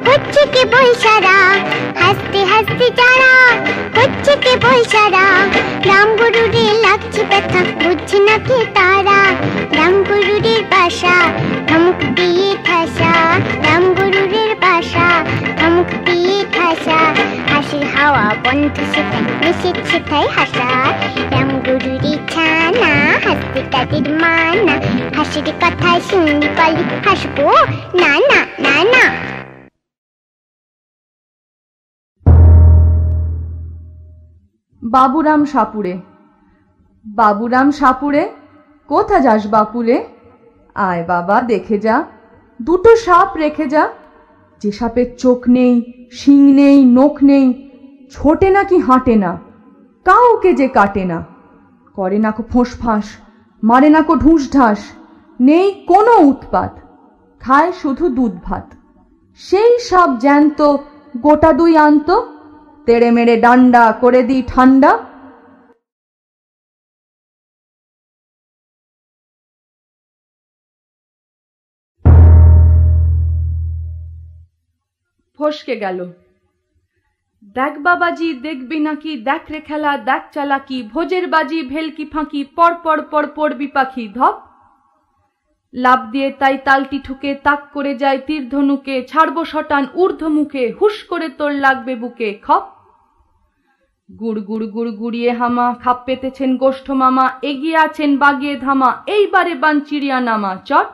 হচ্ছে কে বৈশারা, হাসতে হাসতে যারা হচ্ছে কে বৈশারা, রামগুরুরে লাগছে ব্যথা বুঝছে না কে তারা। রামগুরুরের বাসা ধমক দিয়ে ঠাসা, রামগুরুরের বাসা ধমক দিয়ে ঠাসা, হাসির হাওয়া বন্ধ সেটাই নিষেধ সেটাই হাসা। রামগুরুরি ছানা হাসতে তাদের মানা, হাসির কথা শুনি পালি হাসবো না না না না। বাবুরাম সাপুড়ে। বাবুরাম সাপুড়ে, কোথা যাস বাপুরে? আয় বাবা দেখে যা, দুটো সাপ রেখে যা। যে সাপের চোখ নেই, শিং নেই, নখ নেই, ছোটে নাকি হাঁটে না, কাউকে যে কাটে না, করে না কো ফোঁস ফাঁস, মারে না কো ঢুস ঢাস, নেই কোনো উৎপাত, খায় শুধু দুধ ভাত। সেই সাপ জ্যান্ত গোটা দুই আনত, তেড়ে মেরে ডান্ডা করে দিই ঠান্ডা। ফসকে গেল। দেখ বাবাজি দেখবি নাকি, দেখ রে খেলা দেখ চালাকি, ভোজের বাজি ভেলকি ফাঁকি, পর পর পর পড়বি পাখি ধপ। লাভ দিয়ে তাই তালটি ঠুকে তাক করে যায় তীর ধনুকে, ছাড়বো শটান ঊর্ধ্ব মুখে, হুশ করে তোর লাগবে বুকে খপ। গুড় গুড় গুড় গুড়িয়ে হামা, খাপ পেতেছেন গোষ্ঠ মামা, এগিয়ে আছেন বাগিয়ে ধামা, এইবারে বান চিড়িয়া নামা চট।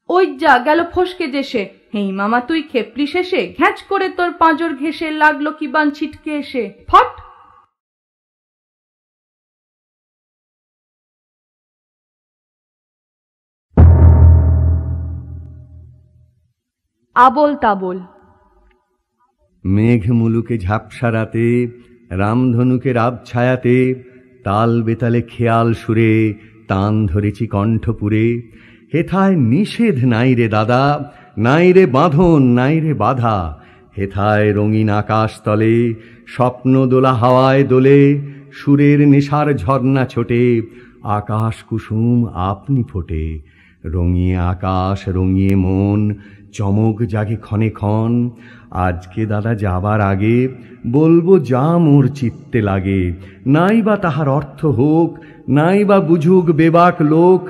ওই যা গেল ফসকে যেসে, হেই মামা তুই খেপলি শেষে, ঘ্যাঁচ করে তোর পাঁজর ঘেসে, লাগলো কি বান ছিটকে এসে ফট। আবোল তাবোল। মেঘ মুলুকে ঝাপসা রাতে, রামধনুকের আবছায়াতে, তাল বেতালে খেয়াল সুরে তান ধরেছি কণ্ঠপুরে। হেথায় নিষেধ নাই রে দাদা, নাই রে বাঁধন নাই রে বাধা, হেথায় রঙিন আকাশ তলে স্বপ্ন দোলা হাওয়ায় দোলে, সুরের নেশার ঝর্ণা ছোটে, আকাশ কুসুম আপনি ফোটে। রঙিয়ে আকাশ রঙিয়ে মন, চমক জাগে ক্ষণে ক্ষণ। আজকে দাদা যাবার আগে বলবো যা মোর চিত্তে লাগে, নাই বা তাহার অর্থ হোক, নাই বা বুঝুক বেবাক লোক।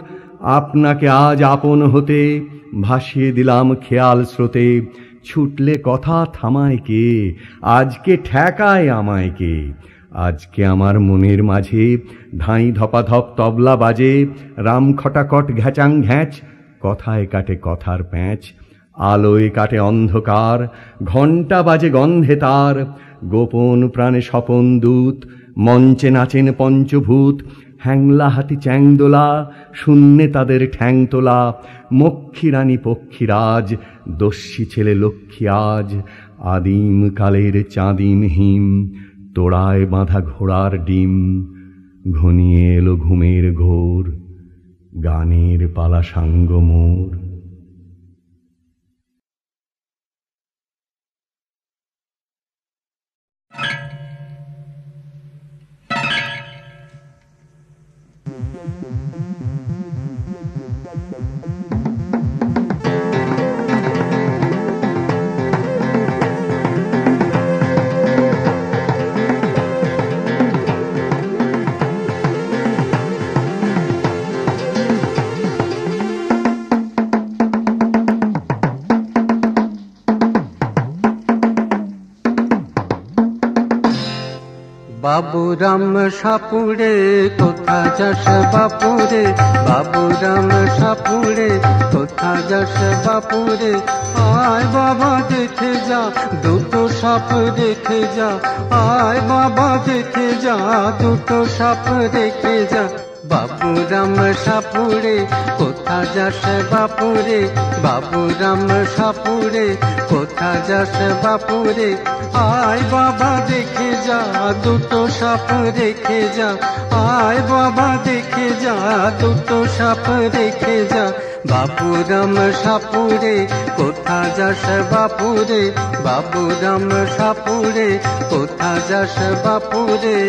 আপনাকে আজ আপন হতে ভাসিয়ে দিলাম খেয়াল স্রোতে, ছুটলে কথা থামায় কে, আজকে ঠেকায় আমায় কে। আজকে আমার মনের মাঝে ধাই ধপাধপ তবলা বাজে, রাম খটাকট ঘ্যাচাং ঘ্যাঁচ, কথায় কাটে কথার প্যাঁচ। আলোয় কাটে অন্ধকার, ঘণ্টা বাজে গন্ধে তার, গোপন প্রাণে স্বপন দূত, মঞ্চে নাচেন পঞ্চভূত। হ্যাংলা হাতি চ্যাংদোলা, শূন্যে তাদের ঠ্যাং তোলা, মক্ষী রানী পক্ষীরাজ, দস্যি ছেলে লক্ষ্মী আজ। আদিম কালের চাঁদিম হিম, তোড়ায় বাঁধা ঘোড়ার ডিম। ঘনিয়ে এলো ঘুমের ঘোর, গানের পালা সাঙ্গ মোর। বাবুরাম সাপুড়ে কোথা যাস বাপুরে, বাবুরাম সাপুড়ে কোথা যাস বাপুরে, আয় বাবা দেখে যা দুটো সাপ দেখে যা, আয় বাবা দেখে যা দুটো সাপ দেখে যা। বাবুরাম সাপুড়ে কোথা যাস বাপুরে, বাবুরাম সাপুড়ে কোথা যাস বাপুরে, আয় বাবা দেখে যা দুটো সাপ রেখে যা, আয় বাবা দেখে যা দুটো সাপ রেখে যা। বাবুরাম সাপুড়ে কোথা যাস বাপুরে, বাবুরাম সাপুড়ে কোথা যাস বাপুরে।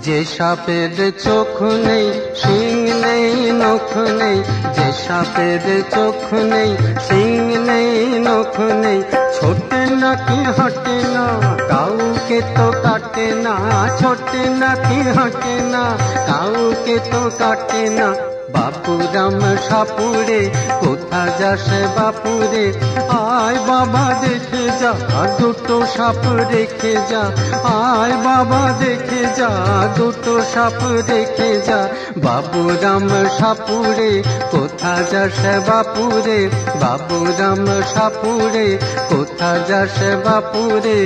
যে সাপের চোখ নেই শিং নেই নখ নেই, যে সাপের চোখ নেই শিং নেই নখ নেই, ছোটে নাকি হাঁটে না কাউকে তো কাটে না, ছোটে নাকি হাঁটে না কাউকে তো কাটে না। বাবুরাম সাপুড়ে কোথা যাস বাপুরে, আয় বাবা দেখে যা দুটো সাপ রেখে যা, আয় বাবা দেখে যা দুটো সাপ রেখে যা। বাবুরাম সাপুড়ে কোথা যাস বাপুরে, বাবুরাম সাপুড়ে কোথা যাস বাপুরে।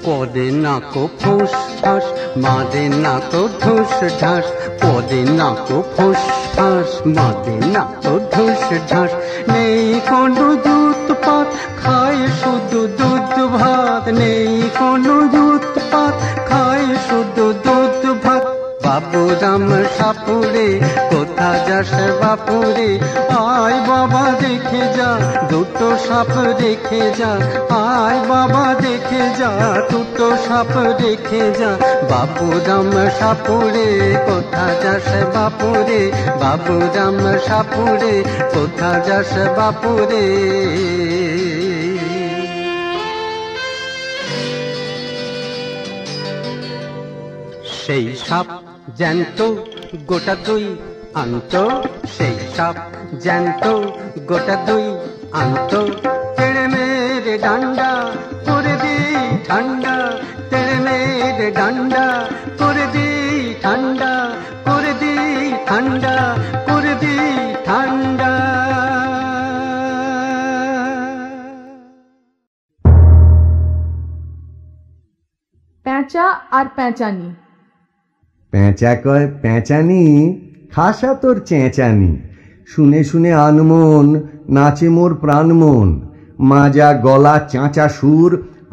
পদে নাকো ফুস ফাঁস মাদে নাকো ঢুস ঢাস, পদে নাকো ফুস ফাঁস মাদে নাকো ঢুস ঢাস। নেই কোনো দুধ পাত খায় শুধু দুধ ভাত, নেই কোনো দুধ পাত খায় শুধু দুধ ভাত। বাবুরাম সাপুড়ে কোথা যাস বাপুরে, আয় বাবা দেখে যা দুটো সাপ দেখে যা, আয় বাবা দেখে যা দুটো সাপ দেখে যা। বাবুরাম সাপুড়ে কোথা যাস বাপুরে, বাবুরাম সাপুড়ে কোথা যাস বাপুরে। সেই সাপ জ্যান্ত গোটা দুই আনত, সেই সাপ জ্যান্ত গোটা দুই আনত, তেড়ে মেরে ডান্ডা করে দি ঠান্ডা, তেড়ে মেরে ডান্ডা করে দি ঠান্ডা, করে দি ঠান্ডা, করে দি ঠান্ডা। প্যাঁচা আর প্যাঁচানি। প্যাঁচা কয় প্যাঁচানি, খাসা তোর চেঁচানি, শুনে শুনে আনমন নাচে মোর প্রাণমন, মাজা গলা চাঁচা সুর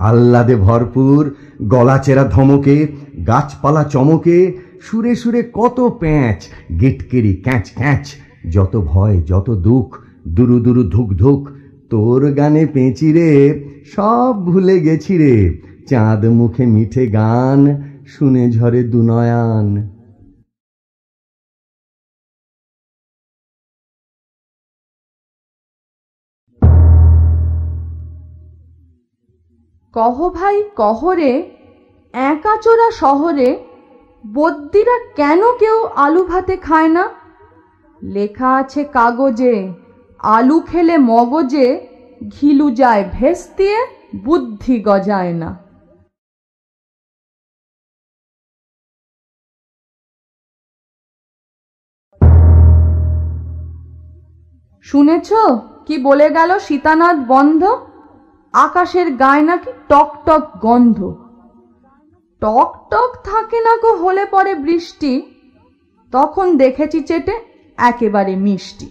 আহ্লাদে ভরপুর, গলা চেরা ধমকে গাছপালা চমকে, সুরে সুরে কত প্যাঁচ গিটকিরি ক্যাঁচ ক্যাঁচ, যত ভয় যত দুঃখ দুরু দুরু ধুক ধুক, তোর গানে পেঁচি রে সব ভুলে গেছি রে, চাঁদ মুখে মিঠে গান শুনে ঝরে দুনয়ান। কহ ভাই কহ রে, একাচোরা শহরে বদ্যিরা কেন কেউ আলু ভাতে খায় না? লেখা আছে কাগজে, আলু খেলে মগজে ঘিলু যায় ভেস্তিয়ে, বুদ্ধি গজায় না। শুনেছ কি বলে গেল সীতানাথ বন্ধ? আকাশের গায়ে নাকি টক টক গন্ধ। টক টক থাকে না গো হলে পরে বৃষ্টি, তখন দেখেছি চেটে একেবারে মিষ্টি।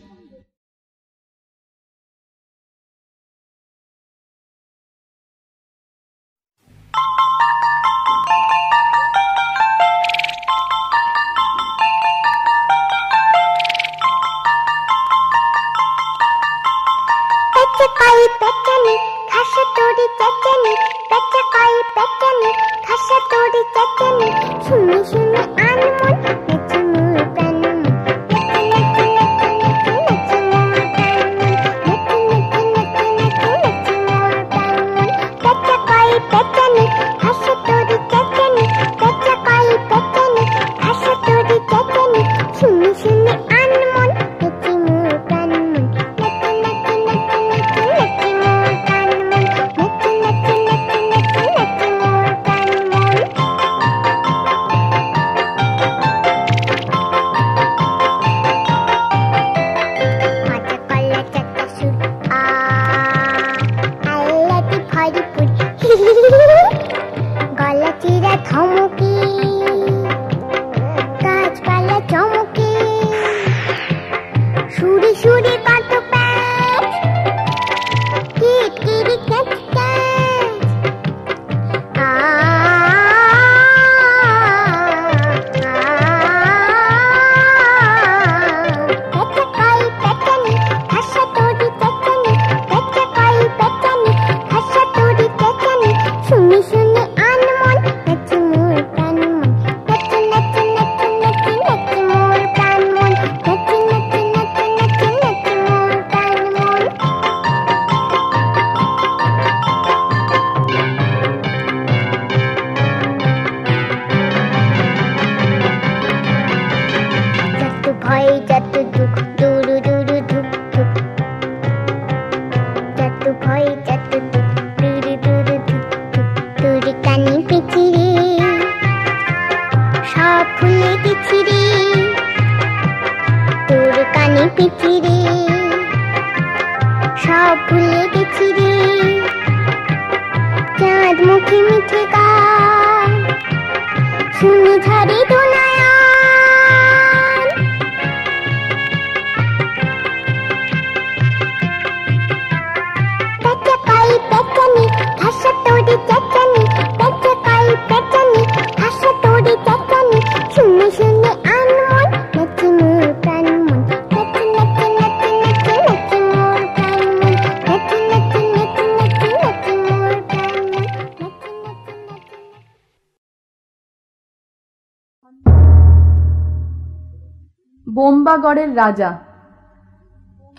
বোম্বাগড়ের রাজা।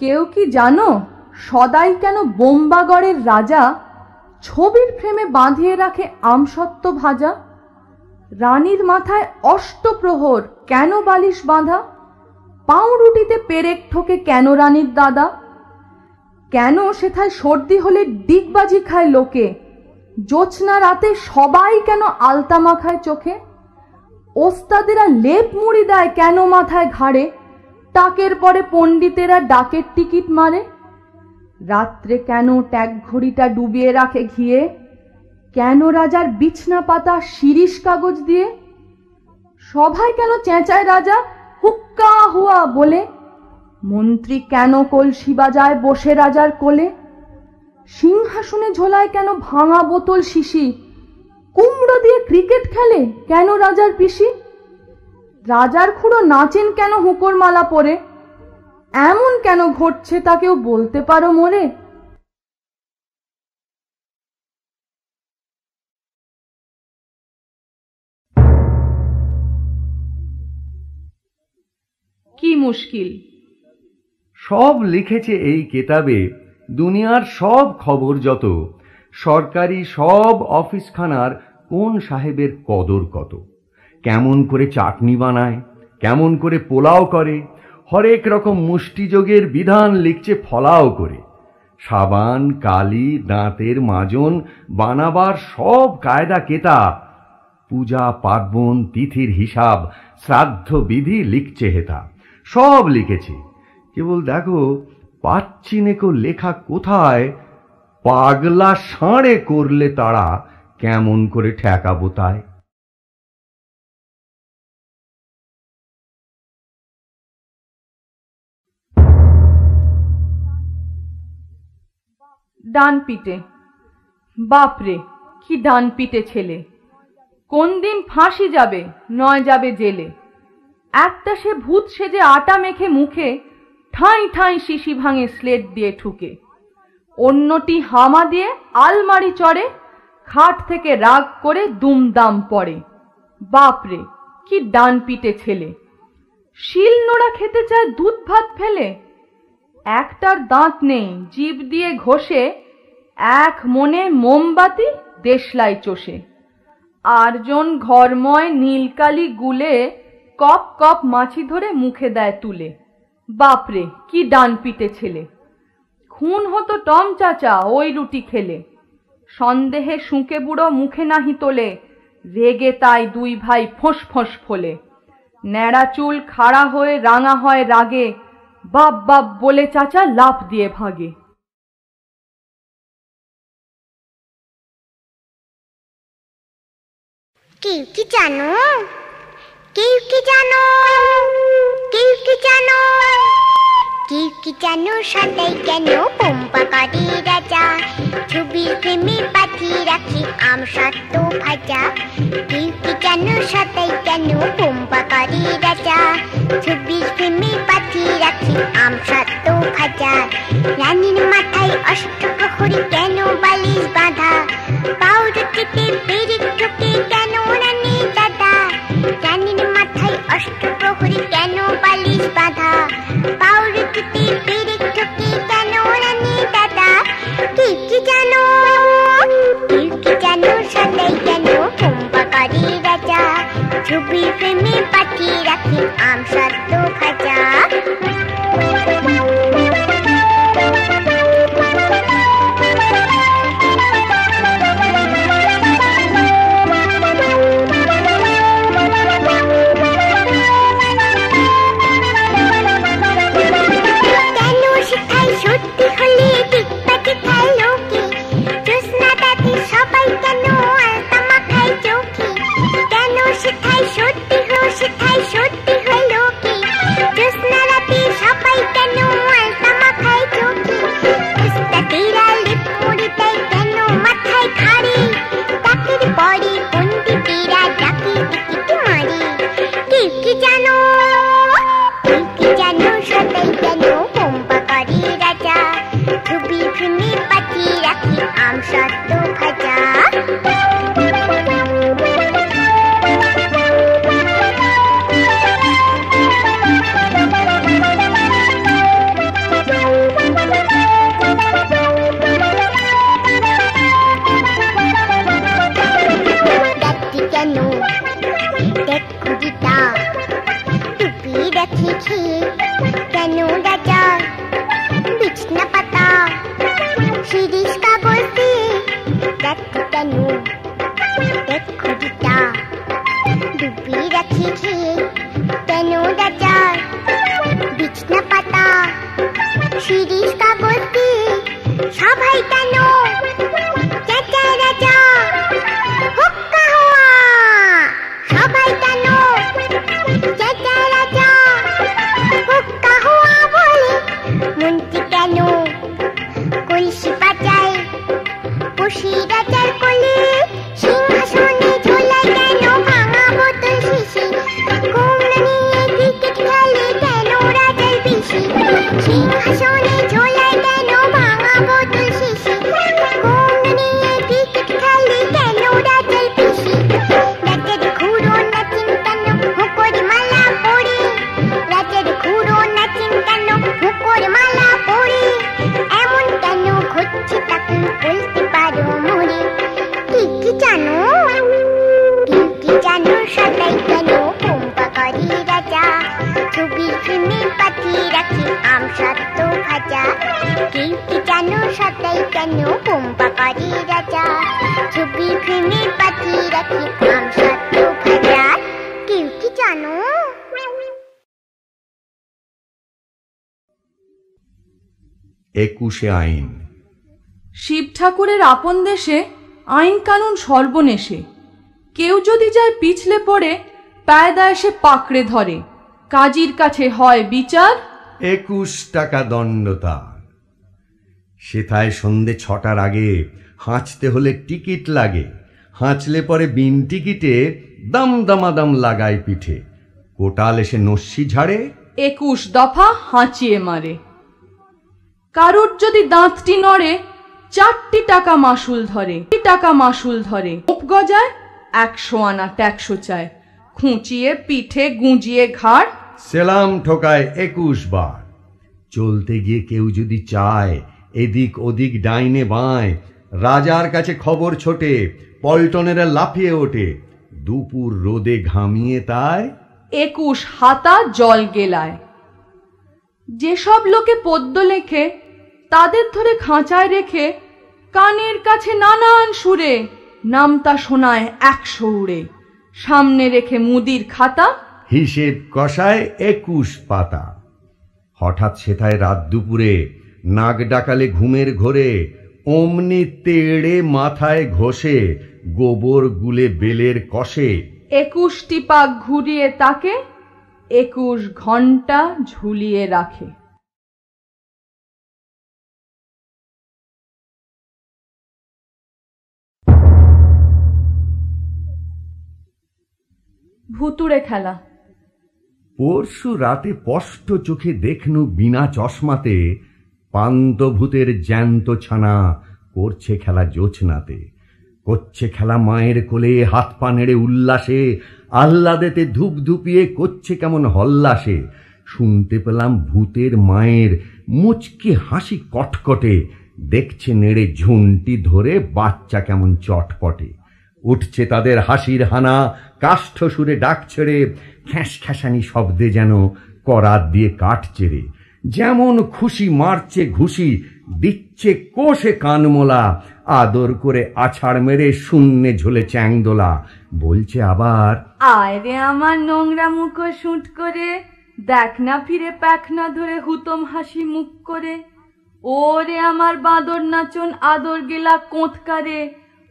কেউ কি জানো সদাই কেন বোম্বাগড়ের রাজা ছবির ফ্রেমে বাঁধিয়ে রাখে আমসত্ত্ব ভাজা? রানীর মাথায় অষ্টপ্রহর কেন বালিশ বাঁধা? পাউরুটিতে পেরেক ঠোকে কেন রানীর দাদা? কেন সেথায় সর্দি হলে ডিগবাজি খায় লোকে? জোছনা রাতে সবাই কেন আলতা মাখায় চোখে? ওস্তাদেরা লেপ মুড়ি দেয় কেন মাথায় ঘাড়ে? টাকের পরে পণ্ডিতেরা ডাকের টিকিট মারে। রাত্রে কেন ট্যাগ ঘড়িটা ডুবিয়ে রাখে ঘিয়ে? কেন রাজার বিছনা পাতা শিরিষ কাগজ দিয়ে? সভায় কেন চেঁচায় রাজা হুক্কা হুয়া বলে? মন্ত্রী কেন কলসি বাজায় বসে রাজার কোলে? সিংহাসনে ঝোলায় কেন ভাঙা বোতল শিশি? কুমড়ো দিয়ে ক্রিকেট খেলে কেন রাজার পিসি? রাজার খুড়ো নাচেন কেন হুঁকোর মালা পরে? এমন কেন ঘটছে তা কেউ বলতে পারো মোরে? কি মুশকিল? সব লিখেছে এই কেতাবে দুনিয়ার সব খবর যত, সরকারি সব অফিসখানার কোন সাহেবের কদর কত, কেমন করে চাটনি বানায়, কেমন করে পোলাও করে, হরেক রকম মুষ্টিযোগের বিধান লিখছে ফলাও করে। সাবান কালি দাঁতের মাজন বানাবার সব কায়দা কেতাব, পূজা পার্বণ তিথির হিসাব শ্রাদ্ধ বিধি লিখছে হেতা। সব লিখেছে, কেবল দেখো পাচ্ছি নেকো লেখা কোথায়, পাগলা ষাঁড়ে করলে তারা কেমন করে ঠেকাবো তাই? ডান পিটে, বাপরে কি ডান পিটে ছেলে! কোন দিন ফাঁসি যাবে নয় যাবে জেলে। একটা সে ভূত সেজে আটা মেখে মুখে ঠাঁই ঠাঁই শিশি ভাঙে স্লেট দিয়ে ঠুকে। অন্যটি হামা দিয়ে আলমারি চড়ে, খাট থেকে রাগ করে দুমদাম পড়ে। বাপরে কি ডান পিটে ছেলে! শিল নোড়া খেতে চায় দুধ ভাত ফেলে। একটার দাঁত নেই, জিভ দিয়ে ঘষে এক মনে মোমবাতি দেশলাই চষে। আরজন ঘরময় নীলকালি গুলে কপ কপ মাছি ধরে মুখে দেয় তুলে। বাপরে কি ডান পিটে ছেলে! খুন হতো টম চাচা ওই রুটি খেলে। সন্দেহে শুঁকে বুড়ো মুখে নাহি তোলে, রেগে তাই দুই ভাই ফোঁস ফোঁস ফোলে। ন্যাড়া চুল খাড়া হয়ে রাঙা হয় রাগে, বাপ বাপ বলে চাচা লাফ দিয়ে ভাগে। কেউ কি জানো, কেউ কি জানো, কেউ কি জানো, কেউ কি জানো সাদাই কেন পম্পাকারি রাজা, ছবির প্রেমে পাঠিয়ে রাখি আম সত্য ভাজা। কেউ কি জানো সাদাই কেন পম্পাকারি রাজা, ছবির প্রেমে পাঠিয়ে রাখি আম সত্য ভাজা। রানীর মাথায় অষ্টপ্রহরী কেন বালিশ বাঁধা, পাউরুটিতে পেরেক ঠোকে কেন রানী দাদা। রানীর মাথায় অষ্টপ্রহরী কেন বালিশ বাঁধা, পাউরুটিতে পেরেক ঠোকে কেন রানী দাদা। কেউ কি জানো, কেউ কি জানো সাদাই কেন পম্পাকারি রাজা, ছবির প্রেমে পাঠিয়ে রাখি আম সত্য ভাজা। একুশে আইন, শিব ঠাকুরের আপন দেশে আইন কানুন সর্বনেশে। কেউ যদি যায় পিছলে পড়ে, পায়দা এসে পাকড়ে ধরে। কাজীর কাছে হয় বিচার, 21 টাকা দণ্ড তার। সেথায় সন্ধে 6টার আগে হাঁচতে হলে টিকিট লাগে। হাঁচলে পরে বিন টিকিটে দাম দামাদাম লাগায় পিঠে। কোটাল এসে নস্যি ঝাড়ে, 21 দফা হাঁচিয়ে মারে। কারুর যদি দাঁতটি নড়ে, 4টি টাকা মাসুল ধরে। মুখ গজায়, 100 আনা ট্যাক্স চায়। খুঁচিয়ে পিঠে গুঁজিয়ে ঘাড়, সেলাম ঠোকায় 21 বার। চলতে গিয়ে কেউ যদি চায় এদিক ওদিক ডাইনে বাঁয়, রাজার কাছে খবর ছোটে, পল্টনেরা লাফিয়ে ওঠে। দুপুর রোদে ঘামিয়ে তাই 21 হাতা জল গেলায়। যেসব লোকে পদ্য লেখে, তাদের ধরে খাঁচায় রেখে কানের কাছে নানান সুরে নামতা শোনায় 100 উড়ে। সামনে রেখে মুদির খাতা, হিসেব কষায় 21 পাতা। হঠাৎ সেথায় রাত দুপুরে নাক ডাকালে ঘুমের ঘোরে, অমনি তেড়ে মাথায় ঘষে গোবর গুলে বেলের কষে। 21টি পাক ঘুরিয়ে তাকে 21 ঘন্টা ঝুলিয়ে রাখে। ভুতুড়ে খেলা। পরশু রাতে স্পষ্ট চোখে দেখনু বিনা চশমাতে, পান্তভূতের জ্যান্ত ছানা করছে খেলা জোছনাতে। করছে খেলা মায়ের কোলে, হাত পা নেড়ে উল্লাসে, আহ্লাদেতে ধূপ ধুপিয়ে করছে কেমন হল্লাসে। শুনতে পেলাম ভূতের মায়ের মুচকি হাসি কটকটে, দেখছে নেড়ে ঝুনটি ধরে বাচ্চা কেমন চটপটে। উঠছে তাদের হাসির হানা, কাষ্ঠ সুরে ডাক ছেড়ে, খ্যাঁস খ্যাঁসানি শব্দে যেন করাত দিয়ে কাঠ চেড়ে। যেমন খুশি মারছে ঘুষি, দিচ্ছে কোষে কানমোলা, আদর করে আছাড় মেরে শূন্যে ঝোলে চ্যাংদোলা। বলছে আবার, আয় রে আমার নোংরা মুখ শুট করে, দেখ না ফিরে প্যাখনা ধরে হুতম হাসি মুখ করে। ওরে আমার বাঁদর নাচন আদর গেলা কোঁতকারে,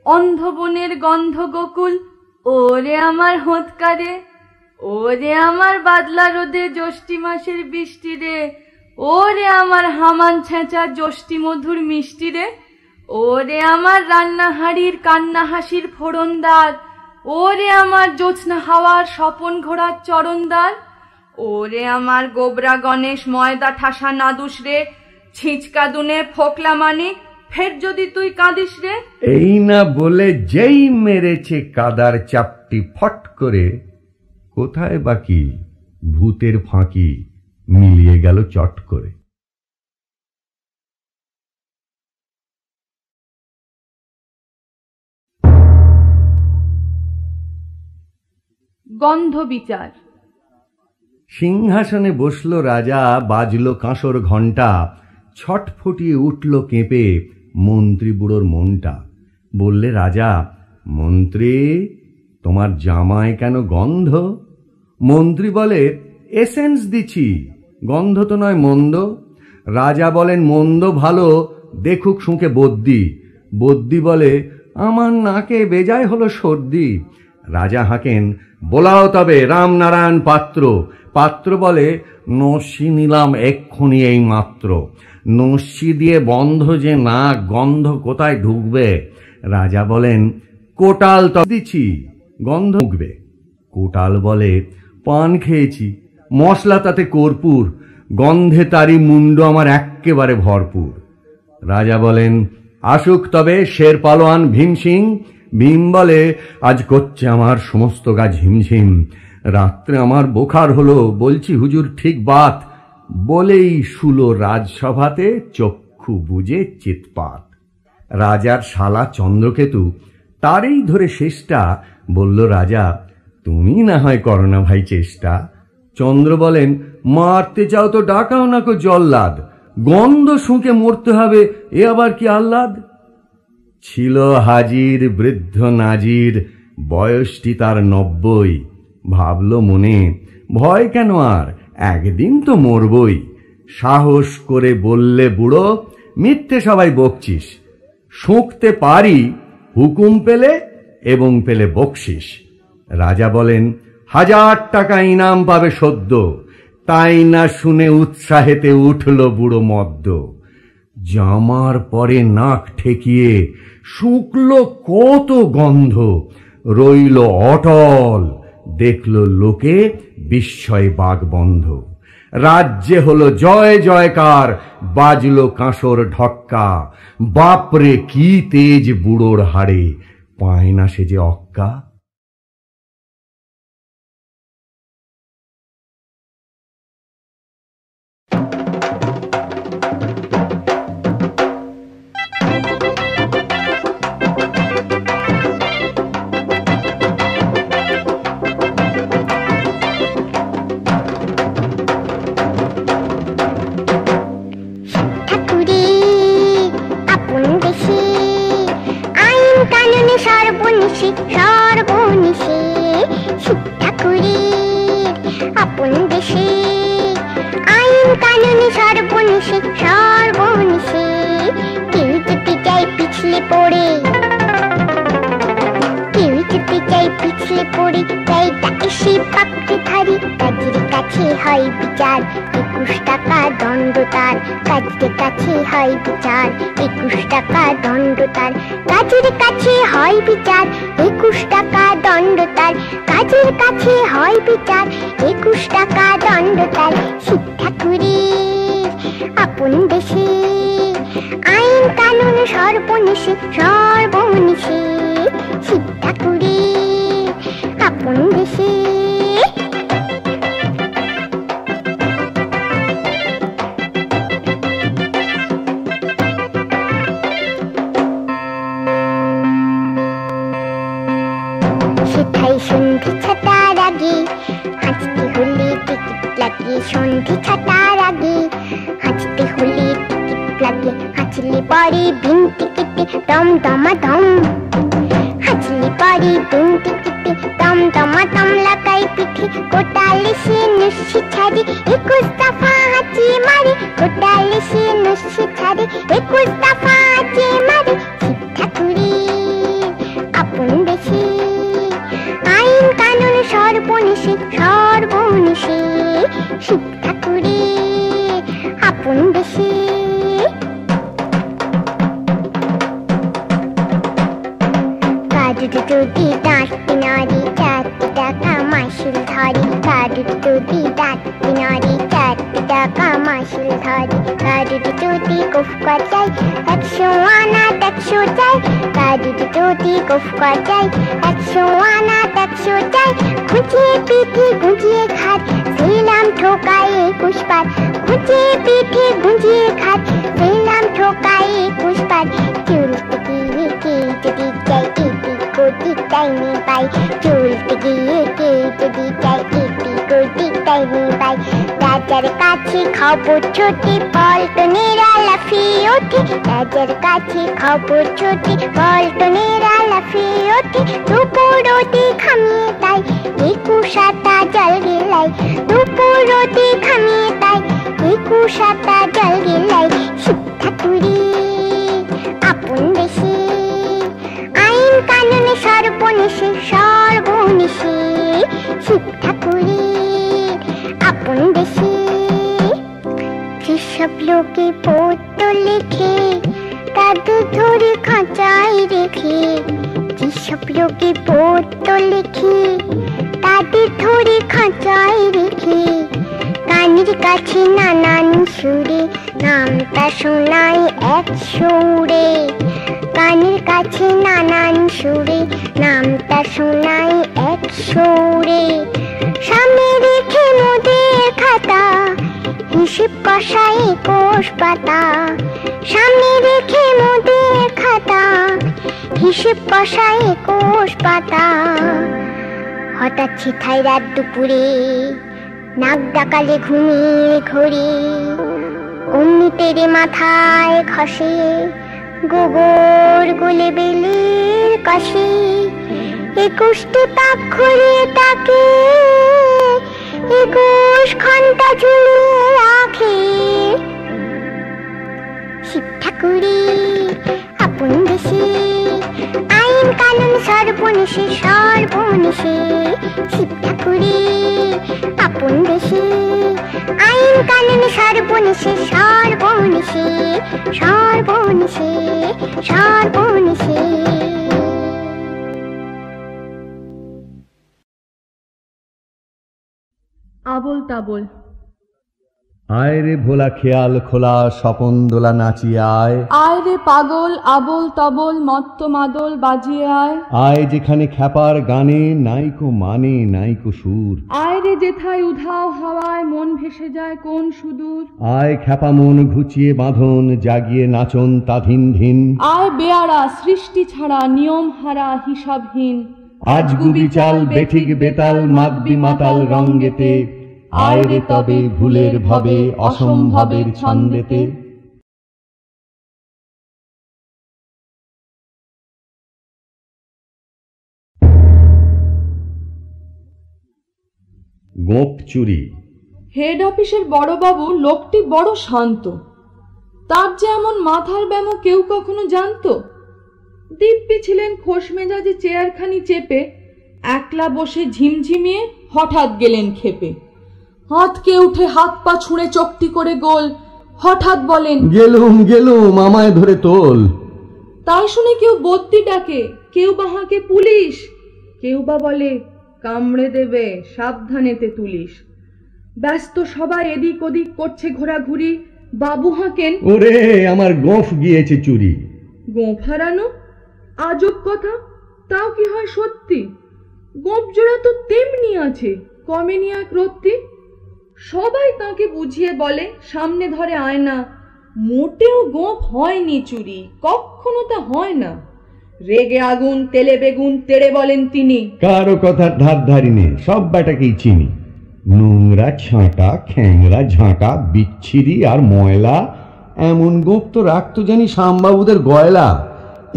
অন্ধ বনের গন্ধ গোকুল ওরে আমার হোঁতকারে। ওরে আমার বাদলা রোদে জ্যৈষ্ঠী মাসের বৃষ্টি রে, ওরে আমার হামান ছেঁচা জ্যৈষ্ঠী মধুর মিষ্টি রে। ওরে আমার রান্না হাড়ির কান্না হাসির ফোড়নদার, ওরে আমার জ্যোৎস্না হাওয়ার স্বপন ঘোড়ার চরণদার। ওরে আমার গোবরা গণেশ ময়দা ঠাসা নাদুস রে, ছিঁচকা দুনে ফোকলা মানিক, ফের যদি তুই কাঁদিস রে। এই না বলে যেই মেরেছে কাদার চাপটি ফট করে, কোথায় বাকি ভূতের ফাঁকি মিলিয়ে গেল চট করে। গন্ধ বিচার। সিংহাসনে বসল রাজা, বাজল কাঁসর ঘণ্টা, ছটফটিয়ে উঠল কেঁপে মন্ত্রী বুড়োর মনটা। বললে রাজা, মন্ত্রী তোমার জামায় কেন গন্ধ? মন্ত্রী বলে, এসেন্স দিছি, গন্ধ তো নয় মন্দ। রাজা বলেন, মন্দ ভালো দেখুক শুঁকে বদ্যি। বদ্যি বলে, আমার নাকে বেজায় হলো সর্দি। রাজা হাঁকেন, বোলাও তবে রামনারায়ণ পাত্র। পাত্র বলে, নস্যি নিলাম এক্ষুনি এই মাত্র। নস্যি দিয়ে বন্ধ যে না, গন্ধ কোথায় ঢুকবে? রাজা বলেন, কোটাল তো দিচ্ছি, গন্ধ ঢুকবে। কোটাল বলে, পান খেয়েছি, মশলা তাতে কর্পূর, গন্ধে তারই মুন্ড আমার এক্কেবারে ভরপুর। রাজা বলেন, আসুক তবে শের পালোয়ান ভীম সিং। ভীম বলে, আজ করছে আমার সমস্ত গা ঝিমঝিম, রাত্রে আমার বোখার হলো, বলছি হুজুর ঠিক বাত। বলেই শুলো রাজসভাতে চক্ষু বুজে চিৎপাত। রাজার শালা চন্দ্রকেতু, তারই ধরে শেষটা। বলল রাজা, তুমি না হয় করো না ভাই চেষ্টা। চন্দ্র বলেন, মারতে চাও তো ডাকাও না কো জল্লাদ, গন্ধ শুঁকে মরতে হবে এ আবার কি আহ্লাদ? ছিল হাজির বৃদ্ধ নাজির, বয়সটি তার 90। ভাবল মনে, ভয় কেন আর, একদিন তো মরবই। সাহস করে বললে, বুড়ো মিথ্যে সবাই বকছিস, শুঁকতে পারি হুকুম পেলে এবং পেলে বকশিস। রাজা বলেন, 1000 টাকা ইনাম পাবে সদ্য। তাই না শুনে উৎসাহেতে উঠল বুড়ো মদ্য। জামার পরে নাক ঠেকিয়ে শুকল কত গন্ধ, রইল অটল, দেখল লোকে বিস্ময় বাগ বন্ধ। রাজ্যে হলো জয় জয়কার, বাজলো কাঁসর ঢক্কা। বাপরে কি তেজ বুড়োর হাড়ে, পায় না সে যে অক্কা। ছিথায় রাত দুপুরে নাক ডাকালে ঘুমিয়ে ঘরে, অমনি তেরে মাথায় খসে গোবর গোলে বেলের কষে। 21টি পাক্ষরে তাকে 21 ঘন্টা ঝুলিয়ে রাখে। শিব ঠাকুরে আপন দেশে আইন কানুন সর্বনেশে সর্বনেশে শিব ঠাকুরে আপন দেশে আইন কানুন সর্বনেশে সর্বনেশে সর্বনেশে সর্বনেশে। আবোল তাবোল। আয় রে ভোলা খেয়াল খোলা স্বপন দোলা নাচিয়ে আয়, আয় রে পাগল আবোল তাবোল মত্ত মাদল বাজিয়ে আয়, আয় যেখানে খ্যাপার গানে নাইকো মানে নাইকো সুর, আয় রে যেথায় উধাও হাওয়ায় মন ভেসে যায় কোন সুদূর, আয় খ্যাপা মন ঘুচিয়ে বাঁধন জাগিয়ে নাচন তা ধিন ধিন, আয় বেয়ারা সৃষ্টি ছাড়া নিয়ম হারা হিসাবহীন, আজ গুবি চাল বেঠিক বেতাল মাগবি মাতাল রঙ্গেতে, আয় রে তবে ভুলের ভবে অসম্ভবের ছন্দেতে। গোপ চুরি। হেড অফিসের বড়বাবু লোকটি বড় শান্ত, তার যে এমন মাথার ব্যামো কেউ কখনো জানতো। দিব্যি ছিলেন খোশ মেজাজে চেয়ারখানি চেপে, একলা বসে ঝিমঝিমিয়ে হঠাৎ গেলেন খেপে। হাতকে উঠে হাত পা ছুঁড়ে চকটি করে গোল, হঠাৎ বলেন গেলুম গেলুম আমায় ধরে তোল। তাই শুনে কেউ বদ্যি ডাকে, কেউ বা হাঁকে পুলিশ, কেউ বা বলে কামড়ে দেবে সাবধানেতে তুলিস। ব্যস্ত সবাই এদিক ওদিক করছে ঘোরাঘুরি, বাবু হাঁকেন ওরে আমার গোঁফ গিয়েছে চুরি। গোঁফ হারানো? আজব কথা, তাও কি হয় সত্যি? গোঁফ জোড়া তো তেমনি আছে, কমেনি এক রত্তি। সবাই তাকে বুঝিয়ে বলে, সামনে ধরে আয়না, মোটেও গোঁফ হয়নি চুরি, কখনো তা হয় না। রেগে আগুন তেলে বেগুন তেড়ে বলেন তিনি, কারো কথার ধার ধারি নে, সব ব্যাটাকেই চিনি। নোংরা ছাঁটা খ্যাংরা ঝাঁটা বিচ্ছিরি আর ময়লা, এমন গোঁফ তো রাখতো জানি শ্যামবাবুদের গয়লা।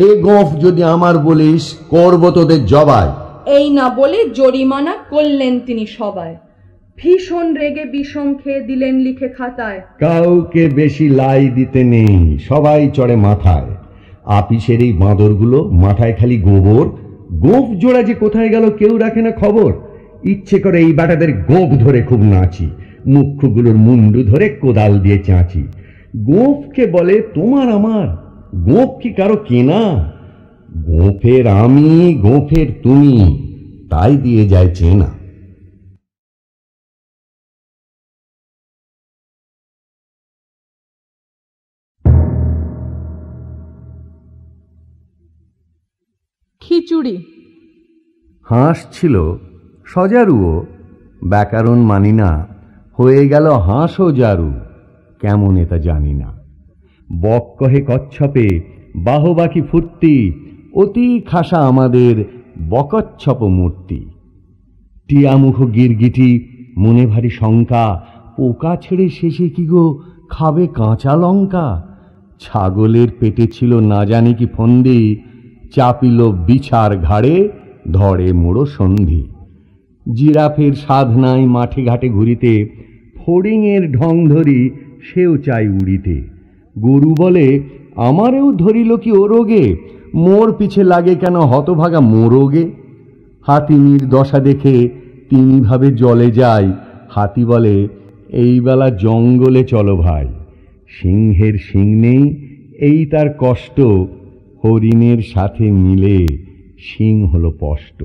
এ গোঁফ যদি আমার বলিস করব তোদের জবাই। এই না বলে জরিমানা করলেন তিনি সবাই। ভীষণ রেগে বিষম খেয়ে দিলেন লিখে খাতায়, কাউকে বেশি লাই দিতে নেই, সবাই চড়ে মাথায়। আপিসের এই বাঁদরগুলো মাথায় খালি গোবর, গোঁফ জোড়া যে কোথায় গেল কেউ রাখে না খবর। ইচ্ছে করে এই বাটাদের গোঁফ ধরে খুব নাচি, মুখ্যগুলোর মুন্ডু ধরে কোদাল দিয়ে চাঁচি। গোঁফকে বলে তোমার আমার, গোঁফ কি কারো কেনা? গোঁফের আমি গোঁফের তুমি, তাই দিয়ে যায় চেনা। খিচুড়ি। হাঁস ছিল সজারুও, ব্যাকরণ মানি না, হয়ে গেল হাঁসও জারু। কেমন এটা জানি না। বক কহে কচ্ছপে বাহবাকি ফুর্তি, অতি খাসা আমাদের বকচ্ছপ মূর্তি। টিয়ামুখ গিরগিটি মনে ভারী শঙ্কা, পোকা ছেড়ে শেষে কি গো খাবে কাঁচা লঙ্কা। ছাগলের পেটে ছিল না জানি কি ফন্দি, চাপিল বিছার ঘাড়ে ধরে মোড়ো সন্ধি। জিরাফের সাধ নাই মাঠে ঘাটে ঘুরিতে, ফড়িংয়ের ঢং ধরি সেও চাই উড়িতে। গরু বলে আমারেও ধরিল কি ও রোগে, মোর পিছে লাগে কেন হতভাগা মোরগে। হাতিমির দশা দেখে তিনি ভাবে জলে যায়, হাতি বলে এই বেলা জঙ্গলে চলো ভাই। সিংহের সিং নেই এই তার কষ্ট, হরিণের সাথে মিলে সিং হলো স্পষ্ট।